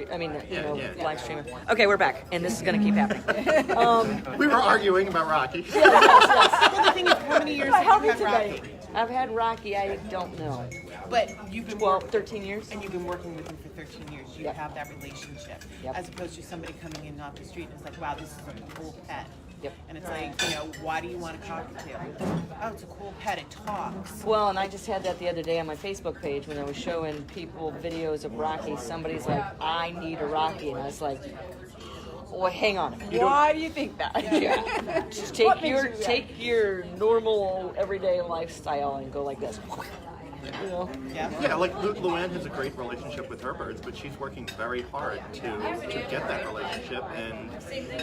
live stream. Okay, we're back, and this is going to keep happening. We were arguing about Rocky. Yes. Well, the thing is, how many years have you had Rocky? I've had Rocky, I don't know. But you've been 13 years. And you've been working with him for 13 years. You have that relationship. Yep. As opposed to somebody coming in off the street and it's like, wow, this is a cool pet. Yep. And it's like, why do you want a cockatiel? Oh, it's a cool pet, it talks. Well, and I just had that the other day on my Facebook page when I was showing people videos of Rocky. Somebody's like, I need a Rocky. And I was like, well, hang on. Why do you think that? Yeah. Just take your normal everyday lifestyle and go like this. Yeah, like Luann has a great relationship with her birds, but she's working very hard to get that relationship. And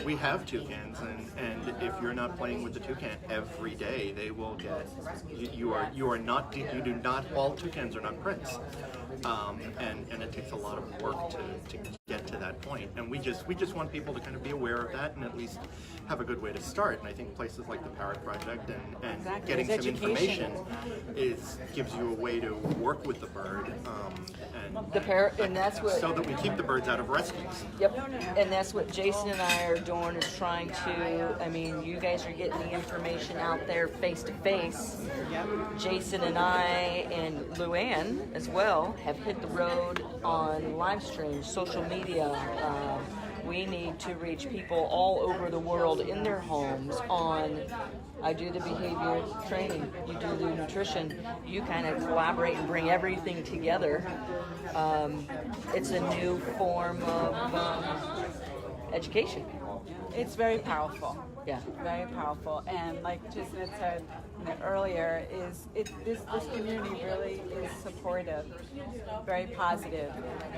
we have toucans, and if you're not playing with the toucan every day, they will get you do not, all toucans are not prince. And it takes a lot of work to get to that point. And we just want people to kind of be aware of that and at least have a good way to start. And I think places like the Parrot Project and getting some information gives you a way to work with the bird. The parrot, and that's what. So that we keep the birds out of rescues. Yep, and that's what Jason and I are doing, is trying to. I mean, you guys are getting the information out there face to face. Jason and I and Luann as well have hit the road on live streams, social media. We need to reach people all over the world in their homes on, I do the behavior training, you do the nutrition, you kind of collaborate and bring everything together. It's a new form of education. It's very powerful. Yeah. Very powerful. And like Jason had said earlier, this community really is supportive, very positive.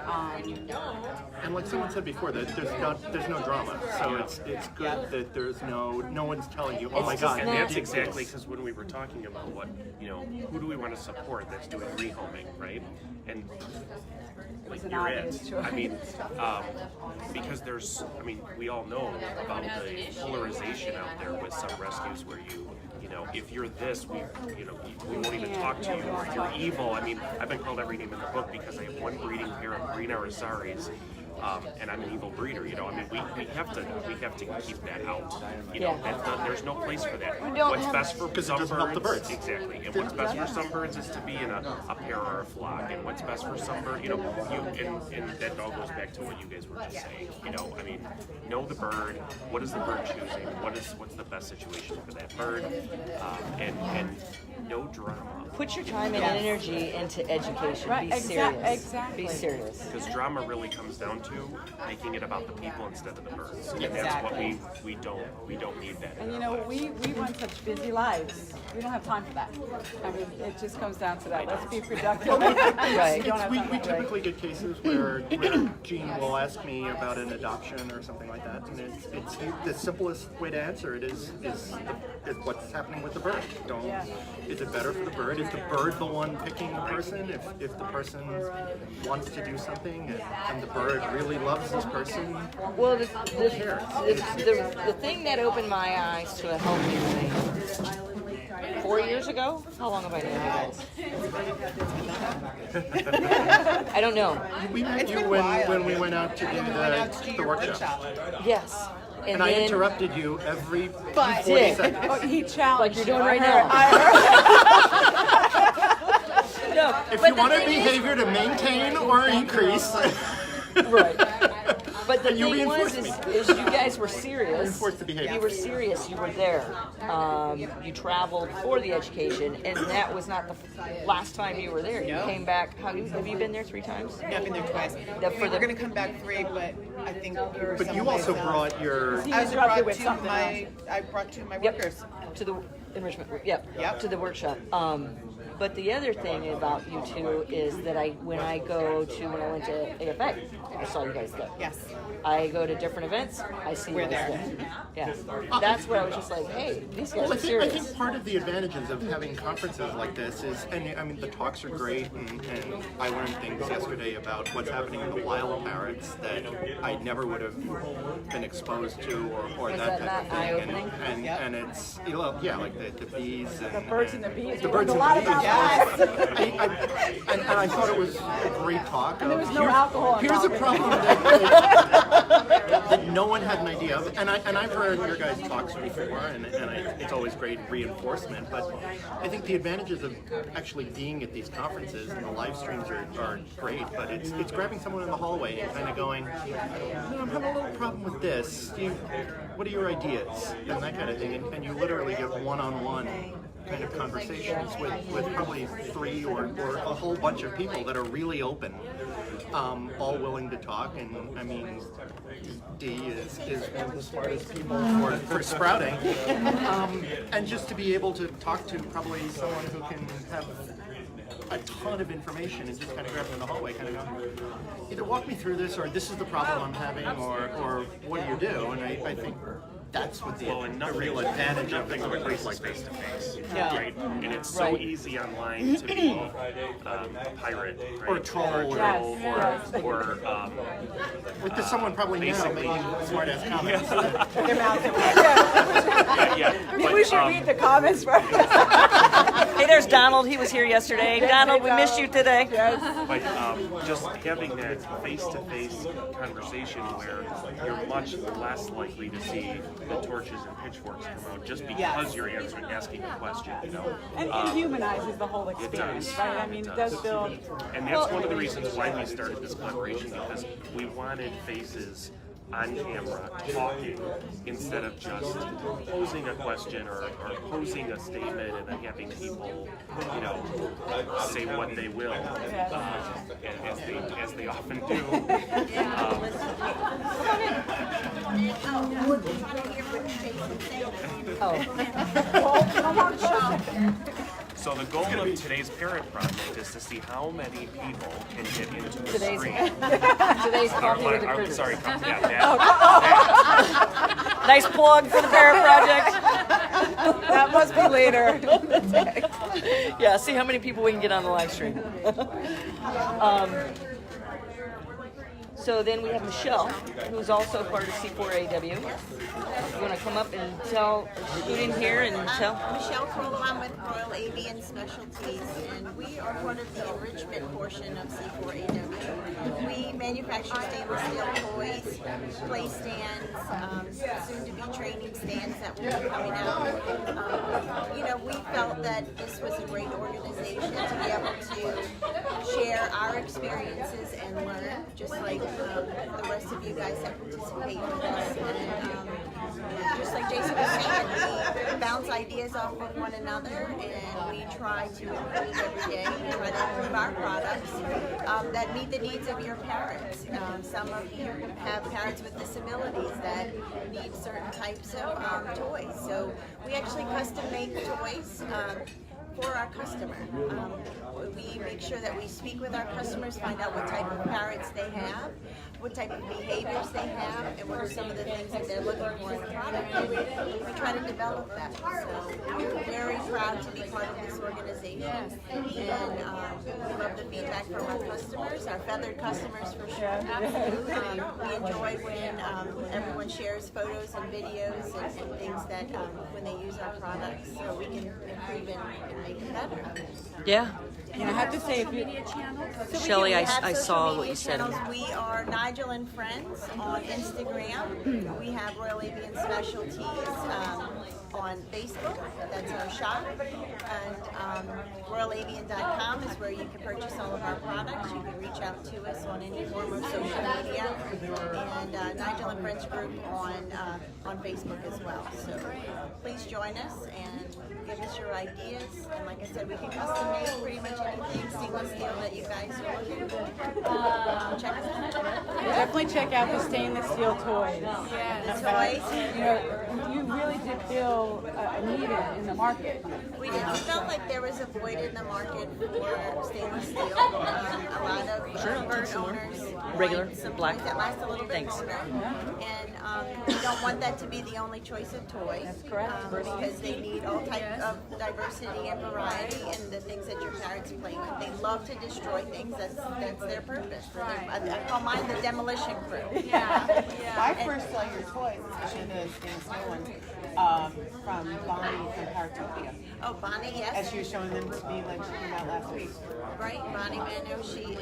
And like someone said before, that there's no drama, so it's good that there's no one's telling you, oh my God. And that's exactly because when we were talking about who do we want to support that's doing rehoming, right? And like you're it. I mean, because we all know about the polarization out there with some rescues where if you're this, we won't even talk to you, or you're evil. I mean, I've been called every name in the book because I have one breeding pair of green Arizaris. And I'm an evil breeder, I mean, we have to keep that out. There's no place for that. What's best for some birds, exactly. And what's best for some birds is to be in a pair or a flock. And what's best for some birds, and that all goes back to what you guys were just saying. I mean, know the bird. What is the bird choosing? What's the best situation for that bird? And no drama. Put your time and energy into education. Right, Be serious. exactly. Be serious. Because drama really comes down to making it about the people instead of the birds. And that's what we don't need that. And we run such busy lives. We don't have time for that. I mean, it just comes down to that. Let's be productive. Right. We typically get cases where Jean will ask me about an adoption or something like that, and it's the simplest way to answer it is what's happening with the bird. Is it better for the bird? Is the bird the one picking the person? If the person wants to do something and the bird really loves this person, well, the thing that opened my eyes to a healthy thing 4 years ago. How long have I known you guys? I don't know. We met you when we went out to do the workshop. Yes. And I interrupted you every 40 seconds. Oh, he challenged like you're doing right now. No, if you want a behavior to maintain or increase. Right. But the And you thing was, reinforced is you guys were serious. Reinforced the behavior. You were serious. You were there. You traveled for the education, and that was not the last time you were there. You came back. Have you been there 3 times? Yeah, I've been there twice. We're going to come back 3, but I think you're. But you also brought your. I brought two of my workers to the enrichment. Yep. To the workshop. But the other thing about you two is that when I went to AFA, I saw you guys there. Yes. I go to different events, I see you guys there. Yeah. That's where I was just like, hey, these guys are serious. I think part of the advantages of having conferences like this is, and I mean, the talks are great, and I learned things yesterday about what's happening in the wild parrots that I never would have been exposed to, or that type of thing. And it's, like the bees and the birds and the bees. The birds and a lot the bees. about Yes. And I thought it was a great talk. And there was no alcohol Here's a involved. problem that no one had an idea of, and I've heard your guys' talks before, and it's always great reinforcement. But I think the advantages of actually being at these conferences and the live streams are great. But it's grabbing someone in the hallway and kind of going, I'm having a little problem with this. What are your ideas? And that kind of thing. And you literally get one-on-one kind of conversations with probably 3 or a whole bunch of people that are really open, all willing to talk. And I mean, Dee is one of the smartest people for sprouting, and just to be able to talk to probably someone who can have a ton of information and just kind of grab them in the hallway, kind of go, either walk me through this, or this is the problem I'm having, or what do you do? And I think that's what the real advantage of nothing replaces face to face, Yeah. right? And it's so easy online to be a pirate, right? Or a troll, or with someone probably now basically- making smart ass comments. Maybe we should read the comments first. Hey, there's Donald. He was here yesterday. Donald, we missed you today. But just having that face-to-face conversation where you're much less likely to see the torches and pitchforks come out just because you're asking a question, you know. And it humanizes the whole experience, does. right? I mean, it does build. And that's one of the reasons why we started this collaboration, because we wanted faces on camera talking instead of just posing a question or posing a statement and then having people, you know, say what they will, as they often do. So the goal of today's parent project is to see how many people can get into the Today's screen. today's coffee with the I'm critters. sorry, that. Nice plug for the Parent Project. That must be later. Yeah, see how many people we can get on the live stream. So then we have Michelle, who's also part of C4AW. You want to come up and scoot in here and tell? Michelle Kroll, I'm with Royal Avian Specialties, and we are part of the enrichment portion of C4AW. We manufacture stainless steel toys, play stands, soon to be training stands that will be coming out. We felt that this was a great organization to be able to share our experiences and learn, just like the rest of you guys that participate with us. And just like Jason was saying, we bounce ideas off of one another, and we try to improve every day. We try to improve our products that meet the needs of your parents. Some of you have parents with disabilities that need certain types of toys. So we actually custom make toys for our customer. We make sure that we speak with our customers, find out what type of parents they have, what type of behaviors they have, and what are some of the things that they're looking for in a product. And we try to develop that. So we're very proud to be part of this organization. And we love the feedback from our customers, our feathered customers for sure. We enjoy when everyone shares photos and videos and things that when they use our products, so we can improve and make it better. Yeah. And I have to say, if you, Shelley, We have I social saw media what you said. channels. We are Nigel and Friends on Instagram. We have Royal Avian Specialties on Facebook. That's our shop. And RoyalAvian.com is where you can purchase all of our products. You can reach out to us on any form of social media. And Nigel and Friends group on Facebook as well. So please join us and give us your ideas. And like I said, we can custom make pretty much anything stainless steel that you guys are looking for. Check us out. definitely check out the stainless steel toys. The toys. You really did feel a need in the market. We did. We felt like there was a void in the market for stainless steel. A lot of bird owners Regular, want some black. toys that last a little bit Thanks. longer. And we don't want that to be the only choice of toys. That's correct. Because they need all types of diversity and variety and the things that your parents play with. They love to destroy things. That's their purpose. I call mine the demolition crew. I first saw your toys, Shanna's being stolen, from Bonnie from Paratopia. Oh, Bonnie, As yes. she was showing them to me when she came out last week. Right, Bonnie Manu, she's been a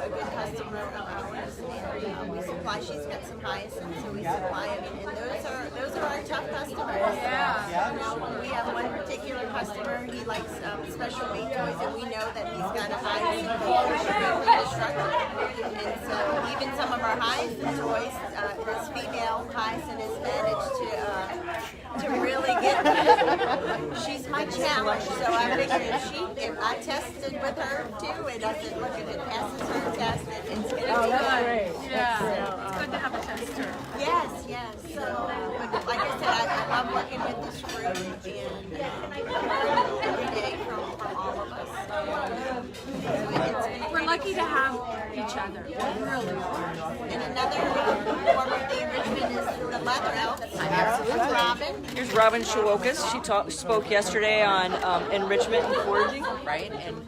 good customer of ours, and we supply. She's got some hyacinths, so we supply them, and those are our tough customers. Yeah. We have one particular customer. He likes special made toys, and we know that he's got a hyacinth destructive. And so even some of our hyacinth toys, this female hyacinth has managed to really get. She's my challenge, so I figured if I tested with her too, and I said, look, if it passes her test, it's going to be good. Great. Yeah, it's good to have a tester. Yes, yes. So, but like I said, I love working with this group and every day from all of us. We're lucky to have each other. Really. And another form of the enrichment is the leather elf. That's Robin. Here's Robin Shawokas. She spoke yesterday on enrichment and foraging. Right? And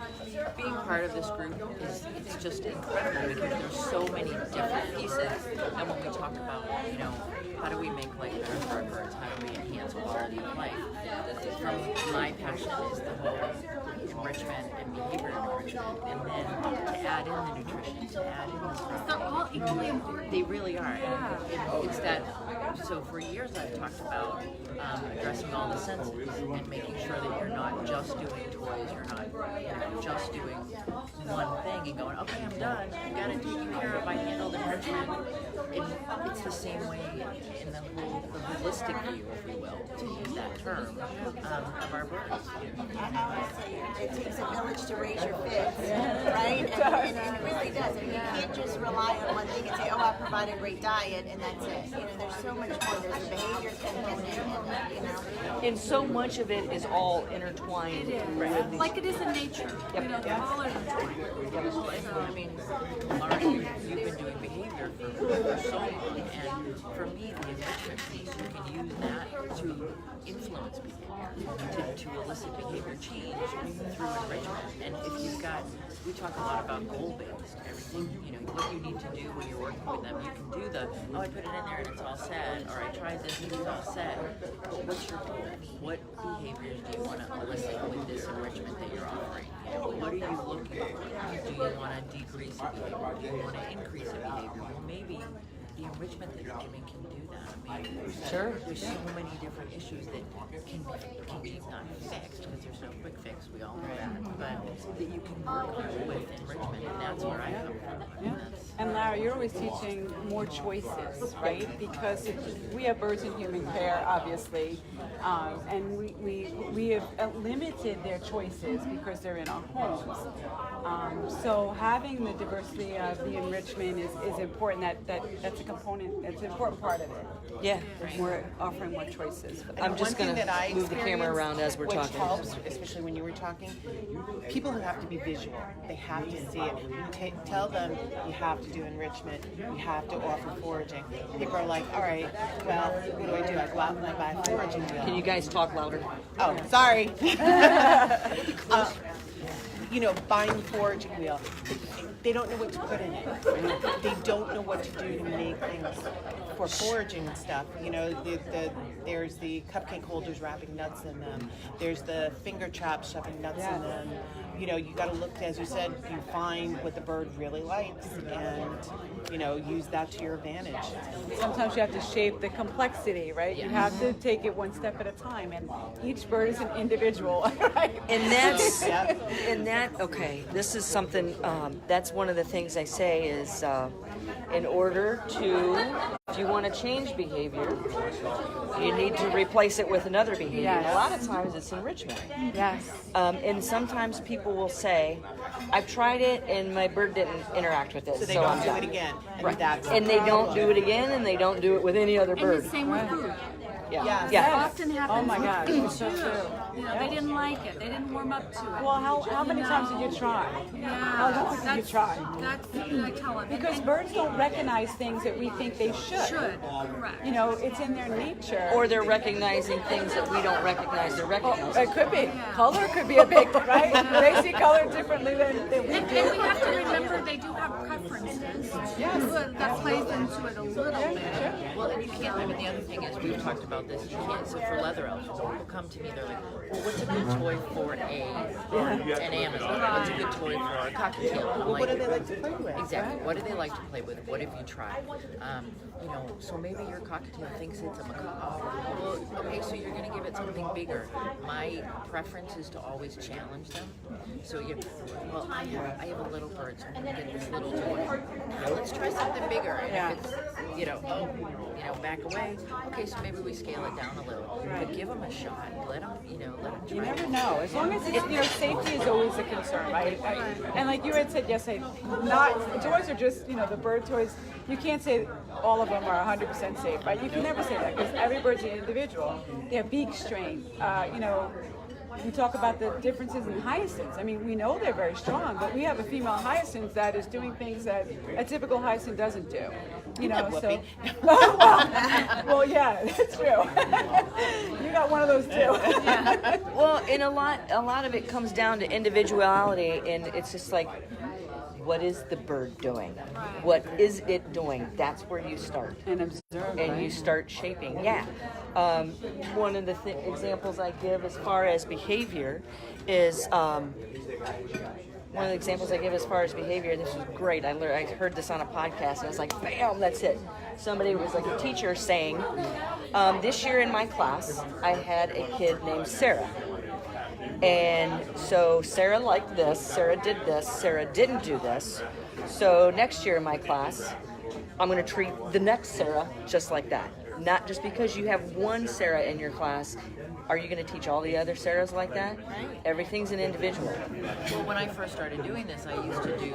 being part of this group it's just incredible because there's so many different pieces. And when we talk about, how do we make life better for our birds? How do we enhance quality of life? From my passion is the whole enrichment and behavior enrichment, and then to add in the nutrition, to add in the stuff. They're all equally important. They really are. And it's that. So for years I've talked about addressing all the senses and making sure that you're not just doing toys, you're not just doing one thing and going, okay, I'm done. I got it taken care of. I handled enrichment. And it's the same way in the holistic view, if you will, to use that term, of our birds. I always say it takes a village to raise your fish, right? And it really does. And you can't just rely on one thing and say, oh, I provide a great diet, and that's it. There's so much more. There's a behavior component, and And so much of it is all intertwined. With Like it is in nature. They're all intertwined. I mean, Laura, you've been doing behavior for so long, and for me, the enrichment piece, you can use that to influence behavior, to elicit behavior change through enrichment. And if you've got, we talk a lot about goal-based, everything, what you need to do when you're working with them. You can do the, oh, I put it in there and it's all set, or I tried this and it's all set. But what's your goal? What behaviors do you want to elicit with this enrichment that you're offering? What are you looking for? Do you want to decrease a behavior? Do you want to increase a behavior? Well, maybe the enrichment that you're giving can do that. I mean, there's so many different issues that can be not fixed because there's no quick fix. We all know that, but that you can work on with enrichment, and that's where I come from. Yeah. And Lara, you're always teaching more choices, right? Because we have birds in human care, obviously, and we have limited their choices because they're in our homes. So having the diversity of the enrichment is important. That's a component. It's an important part of it. Yeah. We're offering more choices. I'm just going to move the camera around as we're which talking. helps, especially when you were talking, people who have to be visual, they have to see it. You tell them you have to do enrichment, you have to offer foraging. People are like, all right, well, what do? I go out and I buy a foraging wheel. Can you guys talk louder? Oh, sorry. Buying the foraging wheel. They don't know what to put in it. They don't know what to do to make things for foraging and stuff. There's the cupcake holders wrapping nuts in them. There's the finger traps shoving nuts in them. You got to look, as you said, you find what the bird really likes and, use that to your advantage. Sometimes you have to shape the complexity, right? You have to take it one step at a time, and each bird is an individual, right? And this is something, that's one of the things I say is in order to, if you want to change behavior, you need to replace it with another behavior. Yes. And a lot of times it's enrichment. Yes. And sometimes people will say, I've tried it and my bird didn't interact with it, So they so don't I'm do done. it again. And Right. that's And they don't do it again, and they don't do it with any other And bird. the same with food. Yeah. Yes. Yeah. That often happens. Oh my gosh, with it's so food, true. too. They didn't like it. They didn't warm up to it. Well, how many times did you try? How long did you try? That's I tell them. Because birds don't recognize things that we think they should. should, correct. You know, it's in their nature. Or they're recognizing things that we don't recognize they're recognizing. It could be. Color could be a big, right? They see color differently than we And do. we have to remember they do have preferences. Yes. That plays into it a little bit. Well, and you can't, I mean, the other thing is, we've talked about this, you can't, so for leather elves, when people come to me, they're like, well, what's a good toy for an Amazon? What's a good toy for a cockatiel? I'm What do like, they like to play with? exactly, what do they like to play with? What have you tried? You know, so maybe your cockatiel thinks it's a macaque. Well, okay, so you're gonna give it something bigger. My preference is to always challenge them. So well, I have a little bird, so I'm gonna get this little toy. Now let's try something bigger. And if it's, back away. Okay, so maybe we scale it down a little. But give them a shot. Let them try. You never know. As long as it's, safety is always a concern, right? And like you had said yesterday, toys are just, the bird toys, you can't say all of them are 100% safe, right? You can never say that because every bird's an individual. They have beak strength, we talk about the differences in hyacinths. I mean, we know they're very strong, but we have a female hyacinth that is doing things that a typical hyacinth doesn't do. So. Well, yeah, it's true. You got one of those too. Well, and a lot of it comes down to individuality, and it's just like, what is the bird doing? What is it doing? That's where you start. And observe. And you start shaping. Yeah. One of the examples I give as far as behavior is this was great. I heard this on a podcast, and I was like, bam, that's it. Somebody was like a teacher saying, this year in my class, I had a kid named Sarah. And so Sarah liked this, Sarah did this, Sarah didn't do this. So next year in my class, I'm going to treat the next Sarah just like that. Not just because you have one Sarah in your class, are you going to teach all the other Sarahs like that? Right. Everything's an individual. Well, when I first started doing this, I used to do,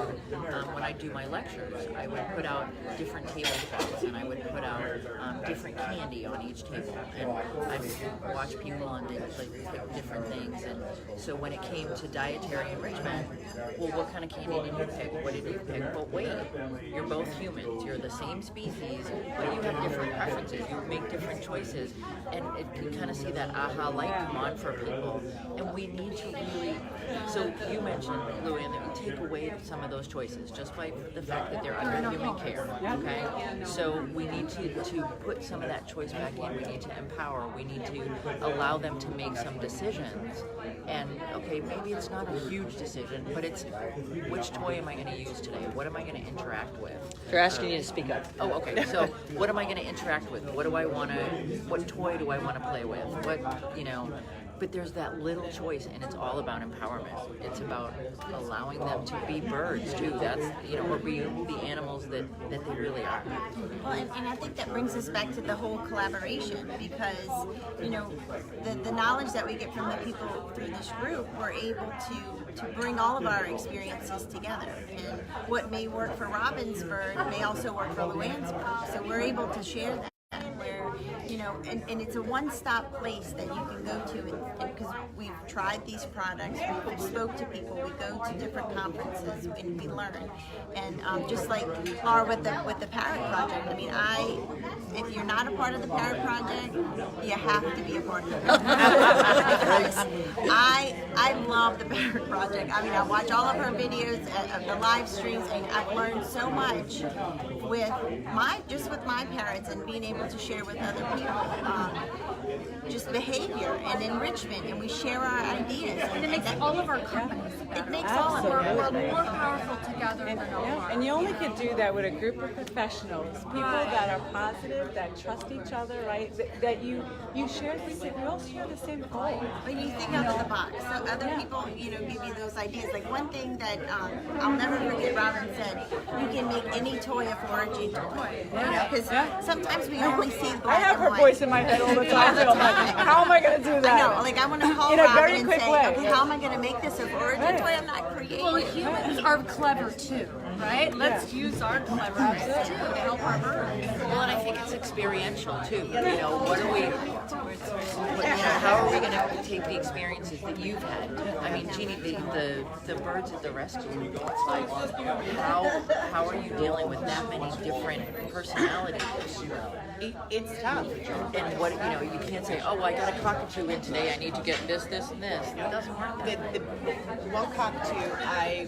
when I do my lectures, I would put out different tablecloths and I would put out different candy on each table. And I would watch people and they'd pick different things. And so when it came to dietary enrichment, well, what kind of candy did you pick? What did you pick? Well, wait, you're both humans. You're the same species, but you have different preferences. You make different choices. And you kind of see that aha light come on for people, and we need to really. So you mentioned, Luann, that we take away some of those choices just by the fact that they're under human care. Okay, so we need to put some of that choice back in. We need to empower. We need to allow them to make some decisions. And okay, maybe it's not a huge decision, but it's which toy am I going to use today? What am I going to interact with? They're asking you to speak up. Oh, okay. So what am I going to interact with? What toy do I want to play with? But there's that little choice, and it's all about empowerment. It's about allowing them to be birds too. That's or be the animals that they really are. Well, and I think that brings us back to the whole collaboration because the knowledge that we get from the people through this group, we're able to bring all of our experiences together. And what may work for Robin's bird may also work for Luann's bird. So we're able to share that. And it's a one-stop place that you can go to, and because we've tried these products, we spoke to people, we go to different conferences, and we learn. And just like Laura with the Parrot Project, I mean, if you're not a part of the Parrot Project, you have to be a part of the Parrot Project because I love the Parrot Project. I mean, I watch all of her videos, of the live streams, and I've learned so much with my parrots and being able to share with other people just behavior and enrichment, and we share our ideas. And it makes all of our companies better. It makes all of We're more powerful together than all. And you only can do that with a group of professionals, people that are positive, that trust each other, right? That you share the same, we all share the same goal. When you think out of the box, so other people, give you those ideas. Like one thing that I'll never forget, Robin said, you can make any toy a foraging toy. Because sometimes we only see black I have and her white. voice in my head all the time. So I'm like, how am I going to do that? I know, like I want to call in a Robin very and quick say, way. okay, how am I going to make this a foraging toy? I'm not creating. Well, humans are clever too. right? Let's use our cleverness too to help our birds. Well, and I think it's experiential too. You know, what are we? How are we going to take the experiences that you've had? I mean, Jeannie, the birds at the rescue. It's like, how are you dealing with that many different personalities? It's tough. And what, you know, you can't say, oh, well, I got a cockatoo in today. I need to get this, this, and this. It doesn't work. The one cockatoo, I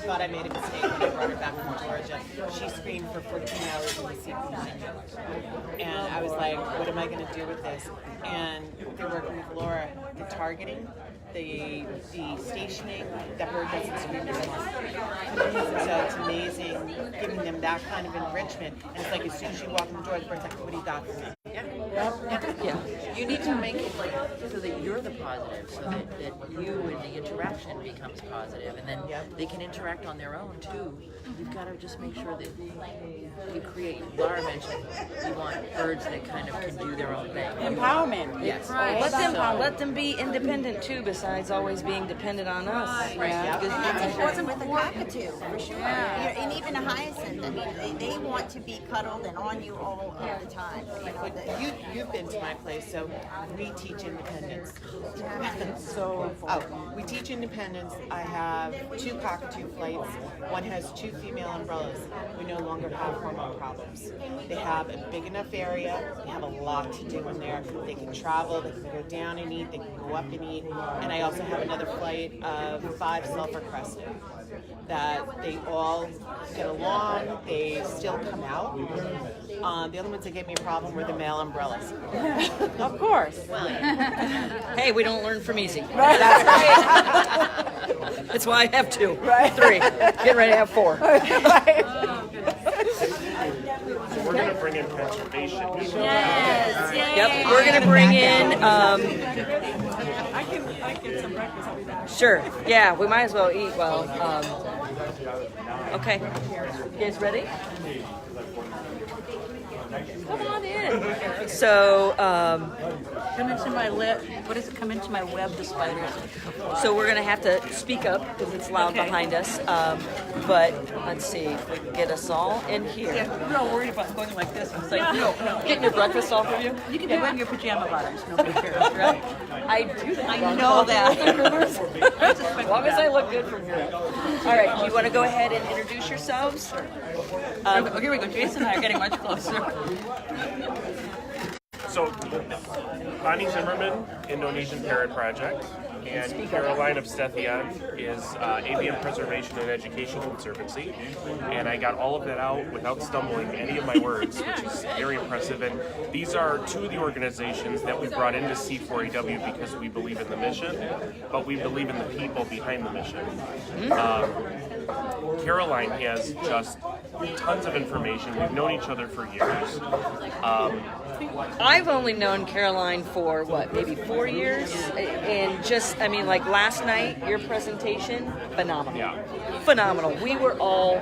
thought I made a mistake when I brought her back from Georgia. She screamed for 14 hours in the CP1. And I was like, what am I going to do with this? And they're working with Laura, the targeting, the stationing, the bird doesn't scream anymore. So it's amazing giving them that kind of enrichment. And it's like as soon as you walk in the door, the bird's like, what do you got for me? Yeah. You need to make it like so that you're the positive, so that you and the interaction becomes positive, and then they can interact on their own too. You've got to just make sure that you create. Laura mentioned you want birds that kind of can do their own thing. Empowerment. Yes. Right. Let them be independent too, besides always being dependent on us. Right. And that's important with a cockatoo, for sure. And even a hyacinth, I mean, they want to be cuddled and on you all the time. You know, You've been to my place, so we teach independence. So We teach independence. I have 2 cockatoo flights. One has 2 female umbrellas. We no longer have hormone problems. They have a big enough area. They have a lot to do in there. They can travel. They can go down and eat. They can go up and eat. And I also have another flight of 5 sulfur crested that they all get along. They still come out. The other ones that gave me a problem were the male umbrellas. of course. Hey, we don't learn from easy. That's right. That's why I have 2, 3. Get ready to have 4. So we're going to bring in conservation. Yep, we're gonna bring in. I get some breakfast. I'll be back. Sure. Yeah, we might as well eat. Well. Okay. You guys ready? Come on in. So, Come into my web. What is it? Come into my web, the spiders. so we're gonna have to speak up because it's loud behind us. But let's see if we can get us all in here. We're all worried about going like this. It's like, no. Getting your breakfast off of you? You can be wearing your pajama bottoms. Nobody cares, right? I do that. I know that. As long as I look good from here. All right. Do you want to go ahead and introduce yourselves? Here we go. Jason and I are getting much closer. So, Bonnie Zimmerman, Indonesian Parrot Project, and Caroline of Stethian is Avian Preservation and Education Conservancy. And I got all of that out without stumbling any of my words, which is very impressive. And these are 2 of the organizations that we brought into C4AW because we believe in the mission, but we believe in the people behind the mission. Caroline has just tons of information. We've known each other for years. I've only known Caroline for maybe 4 years, and just, I mean, like last night, your presentation, phenomenal. Yeah. Phenomenal. We were all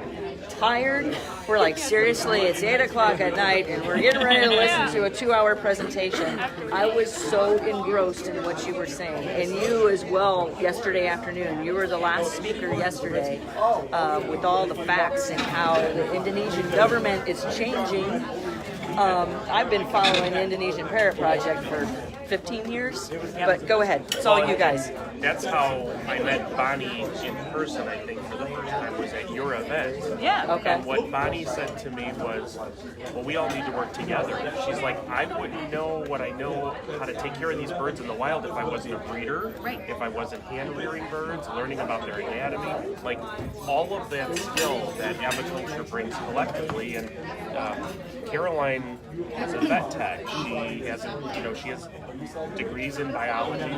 tired. We're like, seriously, it's 8 o'clock at night, and we're getting ready to listen to a 2-hour presentation. I was so engrossed in what you were saying, and you as well. Yesterday afternoon, you were the last speaker yesterday, with all the facts and how the Indonesian government is changing. I've been following the Indonesian Parrot Project for 15 years, but go ahead. It's all you guys. That's how I met Bonnie in person, I think, for the first time, was at your event. Yeah. Okay. And what Bonnie said to me was, well, we all need to work together. She's like, I wouldn't know what I know how to take care of these birds in the wild if I wasn't a breeder, if I wasn't hand-rearing birds, learning about their anatomy, like all of that skill that aviculture brings collectively. And Caroline is a vet tech. She has, she has degrees in biology,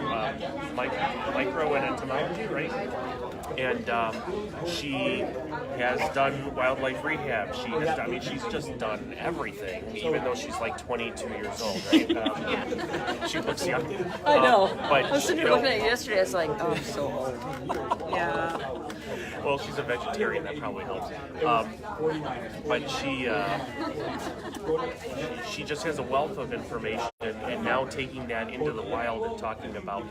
micro and entomology, right? And she has done wildlife rehab. She has done, she's just done everything, even though she's like 22 years old, right? She looks young. I know. But I was sitting here looking at it yesterday. It's like, oh, I'm so old. Yeah. Well, she's a vegetarian. That probably helps. But she just has a wealth of information, and now taking that into the wild and talking about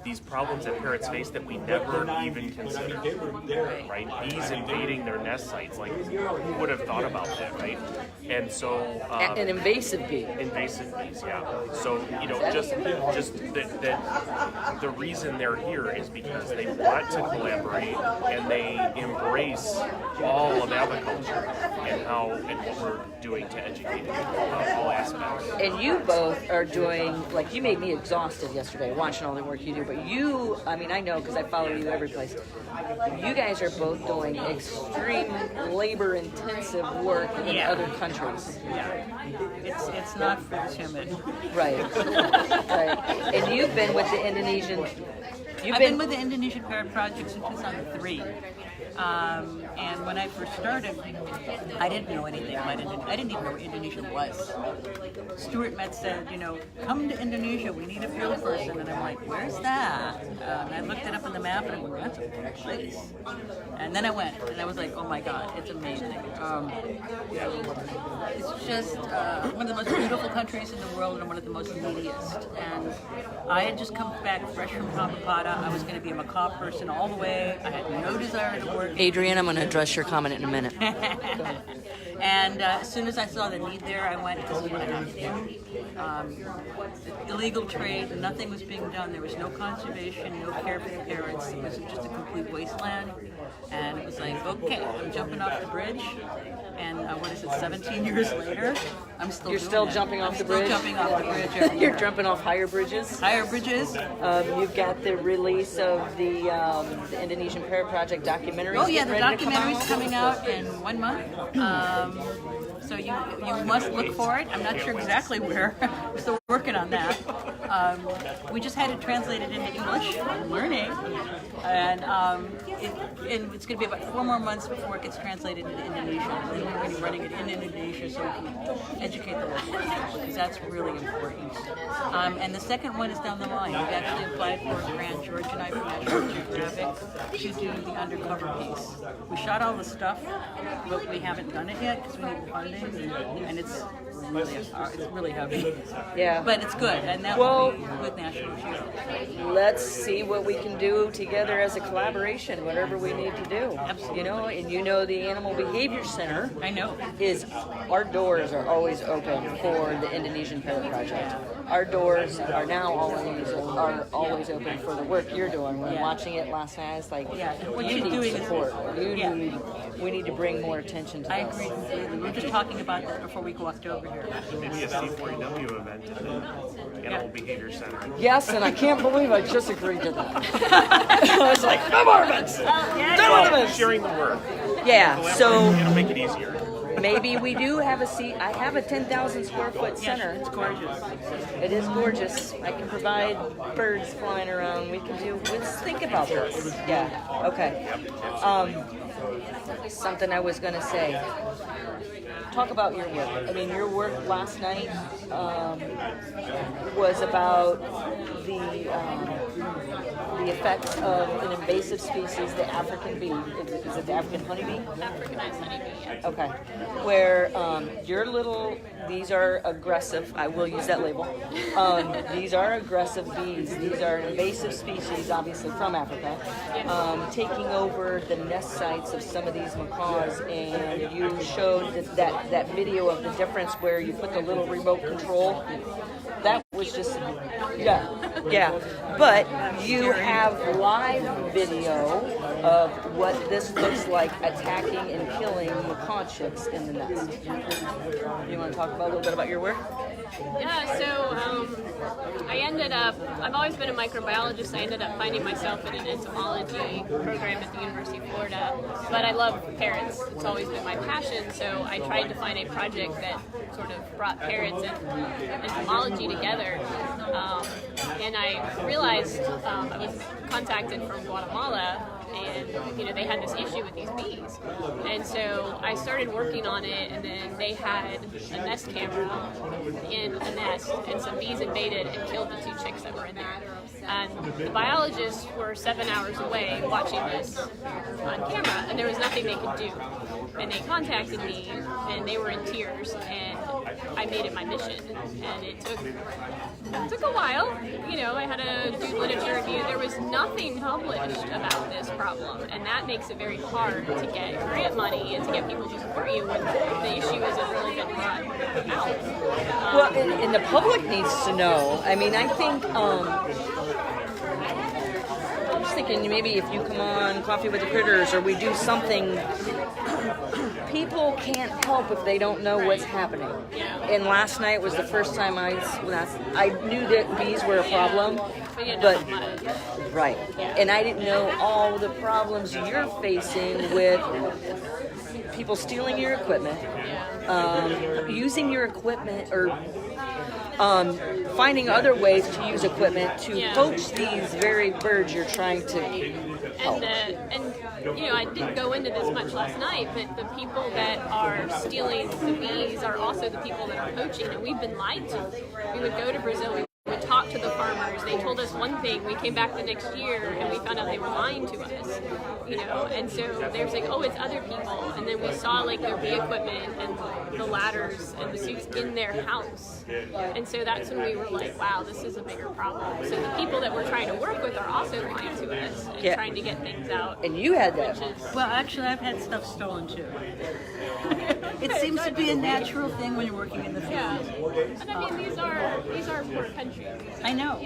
these problems that parrots face that we never even considered. Right? Bees invading their nest sites. Like, who would have thought about that, right? And so An invasive bee. Invasive bees, yeah. So just that the reason they're here is because they want to collaborate and they embrace all of aviculture and what we're doing to educate all aspects. And you both are doing, like, you made me exhausted yesterday watching all the work you do, but I know because I follow you every place. You guys are both doing extreme labor-intensive work in other countries. Yeah. It's not for the timid. Right. Right. And you've been with the Indonesian. I've been with the Indonesian Parrot Project since 2003. And when I first started, I didn't know anything about Indonesia. I didn't even know where Indonesia was. Stuart Metz said, come to Indonesia, we need a field person. And I'm like, where's that? And I looked it up on the map and I'm like, that's a cool place. And then I went and I was like, oh my God, it's amazing. It's just one of the most beautiful countries in the world and one of the most neediest. And I had just come back fresh from Pampapata. I was going to be a macaw person all the way. I had no desire to work. Adrian, I'm going to address your comment in a minute. And as soon as I saw the need there, I went, this is what I have to do. Illegal trade, nothing was being done. There was no conservation, no care for the parrots. It was just a complete wasteland. And it was like, okay, I'm jumping off the bridge. And 17 years later, I'm still You're still jumping off the bridge? Still jumping off the bridge every You're year. jumping off higher bridges? Higher bridges. You've got the release of the Indonesian Parrot Project documentary. Oh yeah, the documentary's coming out in 1 month. So you must look for it. I'm not sure exactly where. We're still working on that. We just had it translated into English. I'm learning. And it's going to be about 4 more months before it gets translated into Indonesian. And then we're going to be running it in Indonesia so we can educate the locals, because that's really important. And the second one is down the line. We've actually applied for a grant, George and I, from National Geographic, to do the undercover piece. We shot all the stuff, but we haven't done it yet because we need funding, and it's really heavy. Yeah. But it's good, and that will be with National Geographic. Let's see what we can do together as a collaboration, whatever we need to do. Absolutely. And the Animal Behavior Center. I know. Our doors are always open for the Indonesian Parrot Project. Our doors are now always open for the work you're doing. When watching it last night, it's like, what you you're need doing support. is, We need to bring more attention to I this. agree completely. We were just talking about that before we walked over here. Maybe a C4W event at the Animal Behavior Center. Yes, and I can't believe I just agreed to that. I was like, no more events! No more events! Sharing the work. Yeah, so It'll make it easier. maybe we do have a seat. I have a 10,000 square foot center. It's gorgeous. It is gorgeous. I can provide birds flying around. Let's think about this. Yeah, okay. Something I was going to say. Talk about your work. I mean, your work last night was about the effects of an invasive species, the African bee. Is it the African honeybee? Africanized honeybee, yeah. Okay. Where these are aggressive, I will use that label. These are aggressive bees. These are invasive species, obviously from Africa, taking over the nest sites of some of these macaws. And you showed that video of the difference where you put the little remote control. That was just, yeah. But you have live video of what this looks like attacking and killing macaw chicks in the nest. You want to talk about a little bit about your work? Yeah, so I've always been a microbiologist. I ended up finding myself in an entomology program at the University of Florida. But I love parrots. It's always been my passion, so I tried to find a project that sort of brought parrots and entomology together. And I realized I was contacted from Guatemala and they had this issue with these bees. And so I started working on it, and then they had a nest camera in a nest, and some bees invaded and killed the 2 chicks that were in there. And the biologists were 7 hours away watching this on camera, and there was nothing they could do. And they contacted me, and they were in tears, and I made it my mission. And it took a while. I had to do literature review. There was nothing published about this problem, and that makes it very hard to get grant money and to get people to support you when the issue hasn't really been brought out. Well, and the public needs to know. I mean, I think, I'm just thinking maybe if you come on Coffee with the Critters or we do something, people can't help if they don't know what's happening. And last night was the first time I knew that bees were a problem, but right, and I didn't know all the problems you're facing with people stealing your equipment, using your equipment, or finding other ways to use equipment to poach these very birds you're trying to help. And I didn't go into this much last night, but the people that are stealing the bees are also the people that are poaching, and we've been lied to. We would go to Brazil, we would talk to the farmers, they told us one thing, we came back the next year and we found out they were lying to us, and so they're saying, oh, it's other people, and then we saw their bee equipment and the ladders and the suits in their house, and so that's when we were like, wow, this is a bigger problem. So the people that we're trying to work with are also lying to us and trying to get things out. And you had that. Well, actually, I've had stuff stolen too. It seems to be a natural thing when you're working in the field. Yeah, and I mean, these are poor countries. I know.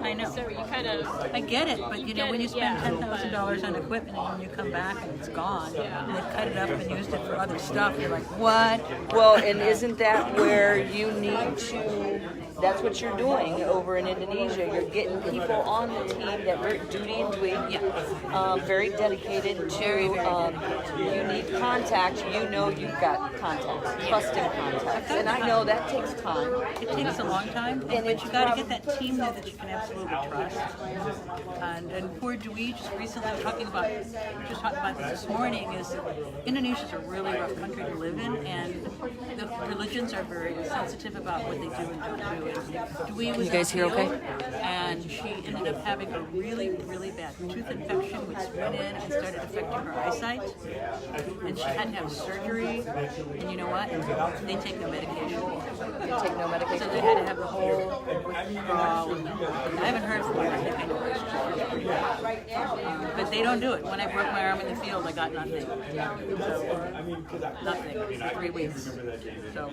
I know. So you kind of. I get it, but when you spend $10,000 on equipment and you come back and it's gone, and they've cut it up and used it for other stuff, you're like, what? Well, and isn't that where you need to? That's what you're doing over in Indonesia. You're getting people on the team that are duty and dweeb, very dedicated to. You need contacts. You've got contacts, trusting contacts, and I know that takes time. It takes a long time, but you got to get that team there that you can absolutely trust. And poor Dewey just recently, we were talking about this morning, is Indonesia's a really rough country to live in, and the religions are very sensitive about what they do and don't do. Dewey was you guys hear okay? And she ended up having a really, really bad tooth infection which spread in and started affecting her eyesight. And she had to have surgery. And you know what? They take no medication. They take no medication. So they had to have the whole withdrawal. I haven't heard from her. But they don't do it. When I broke my arm in the field, I got nothing. So, nothing for 3 weeks. So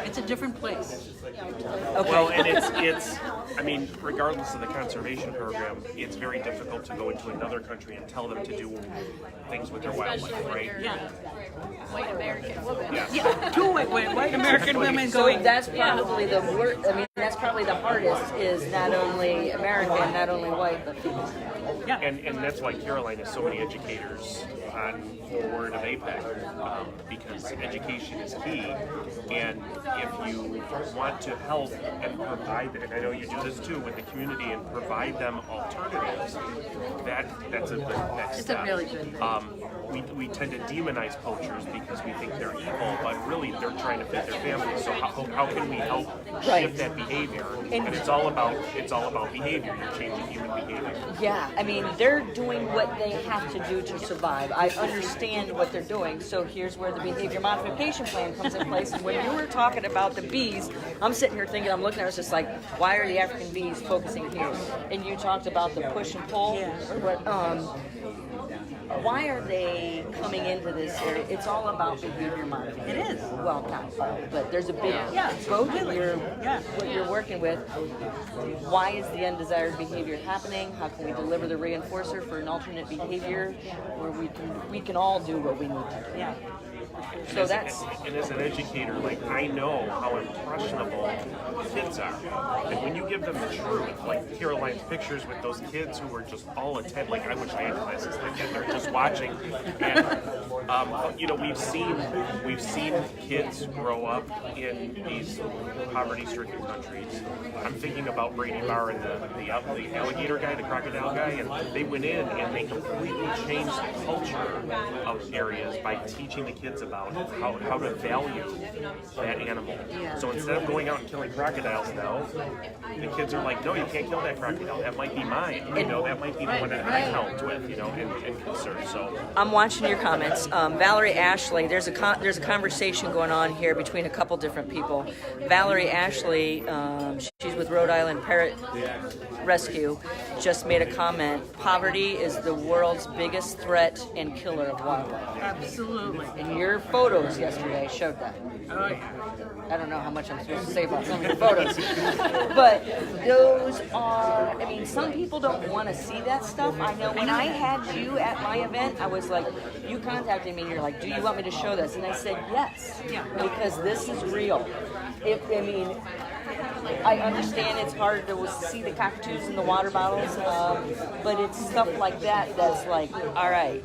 it's a different place. Okay. Well, and it's I mean, regardless of the conservation program, it's very difficult to go into another country and tell them to do things with their wildlife, right? White American woman. Yeah, two white American women So going. that's probably the worst. I mean, that's probably the hardest. Is not only American, not only white, but female. Yeah. And that's why Caroline has so many educators on board of APEC, because education is key. And if you want to help and provide, and I know you do this too with the community, and provide them alternatives, that's a good next step. It's a really good thing. We tend to demonize poachers because we think they're evil, but really they're trying to feed their families. So how can we help shift that behavior? And it's all about behavior. You're changing human behavior. Yeah, I mean, they're doing what they have to do to survive. I understand what they're doing. So here's where the behavior modification plan comes in place. And when you were talking about the bees, I'm sitting here thinking, I'm looking at it, it's just like, why are the African bees focusing here? And you talked about the push and pull. Or what, why are they coming into this area? It's all about behavior modification. It is. Well, not all, but there's a big boat that what you're working with. Why is the undesired behavior happening? How can we deliver the reinforcer for an alternate behavior where we can all do what we need to do? Yeah. So that's... And as an educator, like, I know how impressionable kids are. And when you give them the truth, like Caroline's pictures with those kids who were just all attentive, like I wish I had classes like that, they're just watching. And, you know, we've seen kids grow up in these poverty-stricken countries. I'm thinking about Brady Barr and the alligator guy, the crocodile guy, and they went in and they completely changed the culture of areas by teaching the kids about how to value that animal. So instead of going out and killing crocodiles now, the kids are like, no, you can't kill that crocodile. That might be mine. You know, that might be the one that I helped with, you know, and concern. So I'm watching your comments. Valerie Ashley, there's a conversation going on here between a couple different people. Valerie Ashley, she's with Rhode Island Parrot Rescue, just made a comment. Poverty is the world's biggest threat and killer of wildlife. Absolutely. And your photos yesterday showed that. Oh, yeah. I don't know how much I'm supposed to say about some of your photos. But those are, I mean, some people don't want to see that stuff. I know when I had you at my event, I was like, you contacted me and you're like, do you want me to show this? And I said, yes, because this is real. I understand it's hard to see the cockatoos in the water bottles, but it's stuff like that that's like, all right,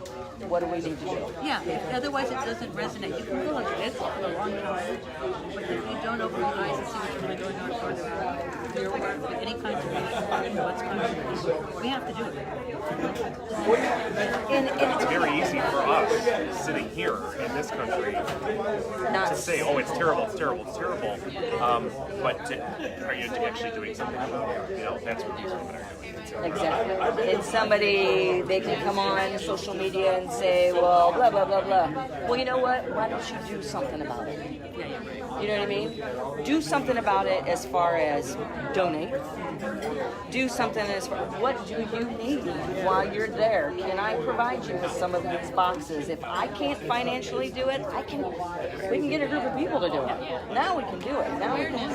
what do we need to do? Yeah, otherwise it doesn't resonate. You can go like this for a long time, but if you don't open your eyes and see what's really going on for your work with any conservation, what's conservation, we have to do it. it's very easy for us sitting here in this country to say, oh, it's terrible, it's terrible, it's terrible. But are you actually doing something about it? You know, that's what these women are doing. Exactly. And somebody, they can come on social media and say, well, blah, blah, blah, blah. Well, you know what? Why don't you do something about it? You know what I mean? Do something about it as far as donate. Do something as far, what do you need while you're there? Can I provide you with some of these boxes? If I can't financially do it, we can get a group of people to do it. Now we can do it. Now we can,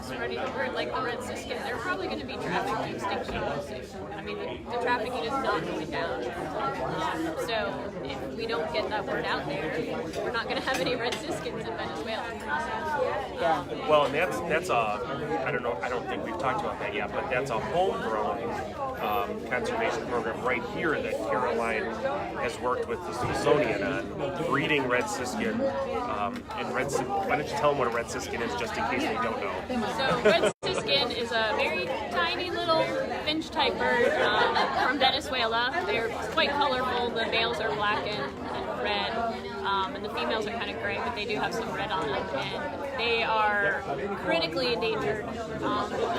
spreading the word, like the red siskin, they're probably going to be trafficked to extinction soon. I mean, the trafficking is not going down. So if we don't get that word out there, we're not going to have any red siskins in Venezuela. Well, and that's I don't think we've talked about that yet, but that's a homegrown conservation program right here that Caroline has worked with the Smithsonian on, breeding red siskin. Why don't you tell them what a red siskin is, just in case they don't know? So red siskin is a very tiny little finch-type bird from Venezuela. They're quite colorful. The males are black and red, and the females are kind of gray, but they do have some red on them. And they are critically endangered.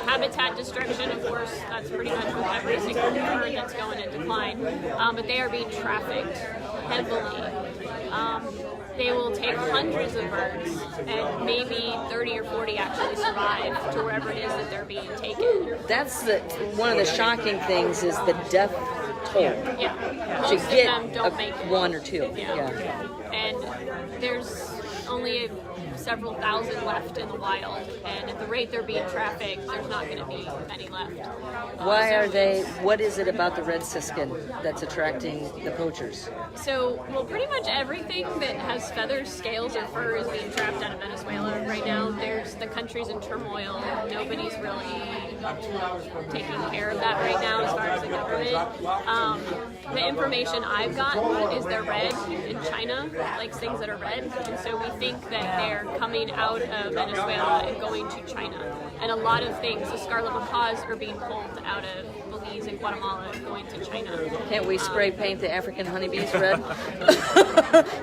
Habitat destruction, of course, that's pretty much with every single bird that's going in decline. But they are being trafficked heavily. They will take hundreds of birds, and maybe 30 or 40 actually survive to wherever it is that they're being taken. That's one of the shocking things is the death toll. Yeah, To most of get them don't make it. one or two. And there's only several thousand left in the wild, and at the rate they're being trafficked, there's not going to be many left. Why are they? What is it about the red siskin that's attracting the poachers? So, well, pretty much everything that has feathers, scales, or fur is being trapped out of Venezuela right now. The country's in turmoil. Nobody's really taking care of that right now as far as the government. The information I've gotten is they're red in China, like things that are red, and so we think that they're coming out of Venezuela and going to China. And a lot of things, the scarlet macaws are being pulled out of Belize and Guatemala and going to China. Can't we spray paint the African honeybees red?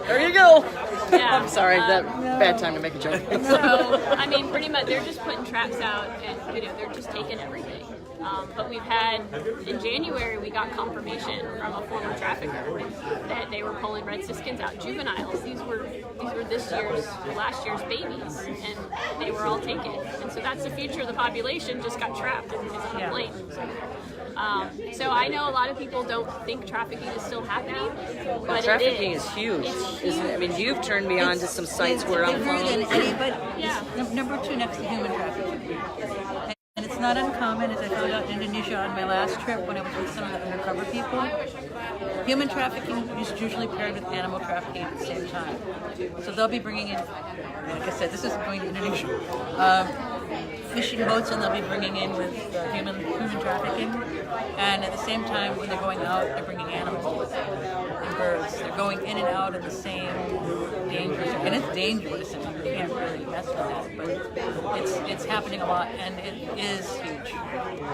There you go. Yeah. I'm sorry, bad time to make a joke. So, I mean, pretty much they're just putting traps out and, they're just taking everything. But we've had, in January, we got confirmation from a former trafficker that they were pulling red siskins out, juveniles. These were last year's babies, and they were all taken. And so that's the future of the population, just got trapped in the plane. So I know a lot of people don't think trafficking is still happening, but Trafficking it is huge, isn't it? I mean, you've turned me on to some sites where I'm bigger from. than anybody. Yeah. Number two next to human trafficking. And it's not uncommon, as I found out in Indonesia on my last trip when I was with some of the undercover people. Human trafficking is usually paired with animal trafficking at the same time. So they'll be bringing in, like I said, this is going to Indonesia, fishing boats, and they'll be bringing in with human trafficking. And at the same time, when they're going out, they're bringing animals and birds. They're going in and out of the same dangerous, and it's dangerous, and you can't really mess with that. But it's happening a lot, and it is huge.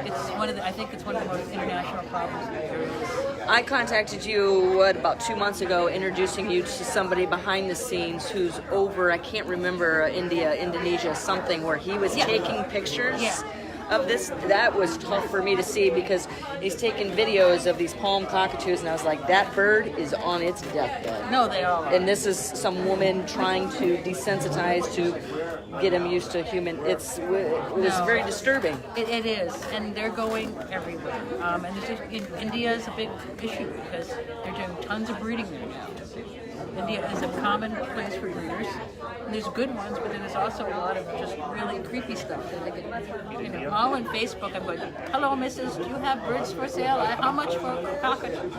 It's one of the, I think it's one of the most international problems there is. I contacted you, about 2 months ago, introducing you to somebody behind the scenes who's over, I can't remember, Indonesia, something, where he was taking pictures of this. That was tough for me to see because he's taking videos of these palm cockatoos, and I was like, that bird is on its deathbed. No, they all are. And this is some woman trying to desensitize to get him used to human. It was very disturbing. It is, and they're going everywhere. And India is a big issue because they're doing tons of breeding there now. India is a common place for breeders. And there's good ones, but then there's also a lot of just really creepy stuff. All on Facebook, I'm going, hello, missus, do you have birds for sale? How much for a cockatoo?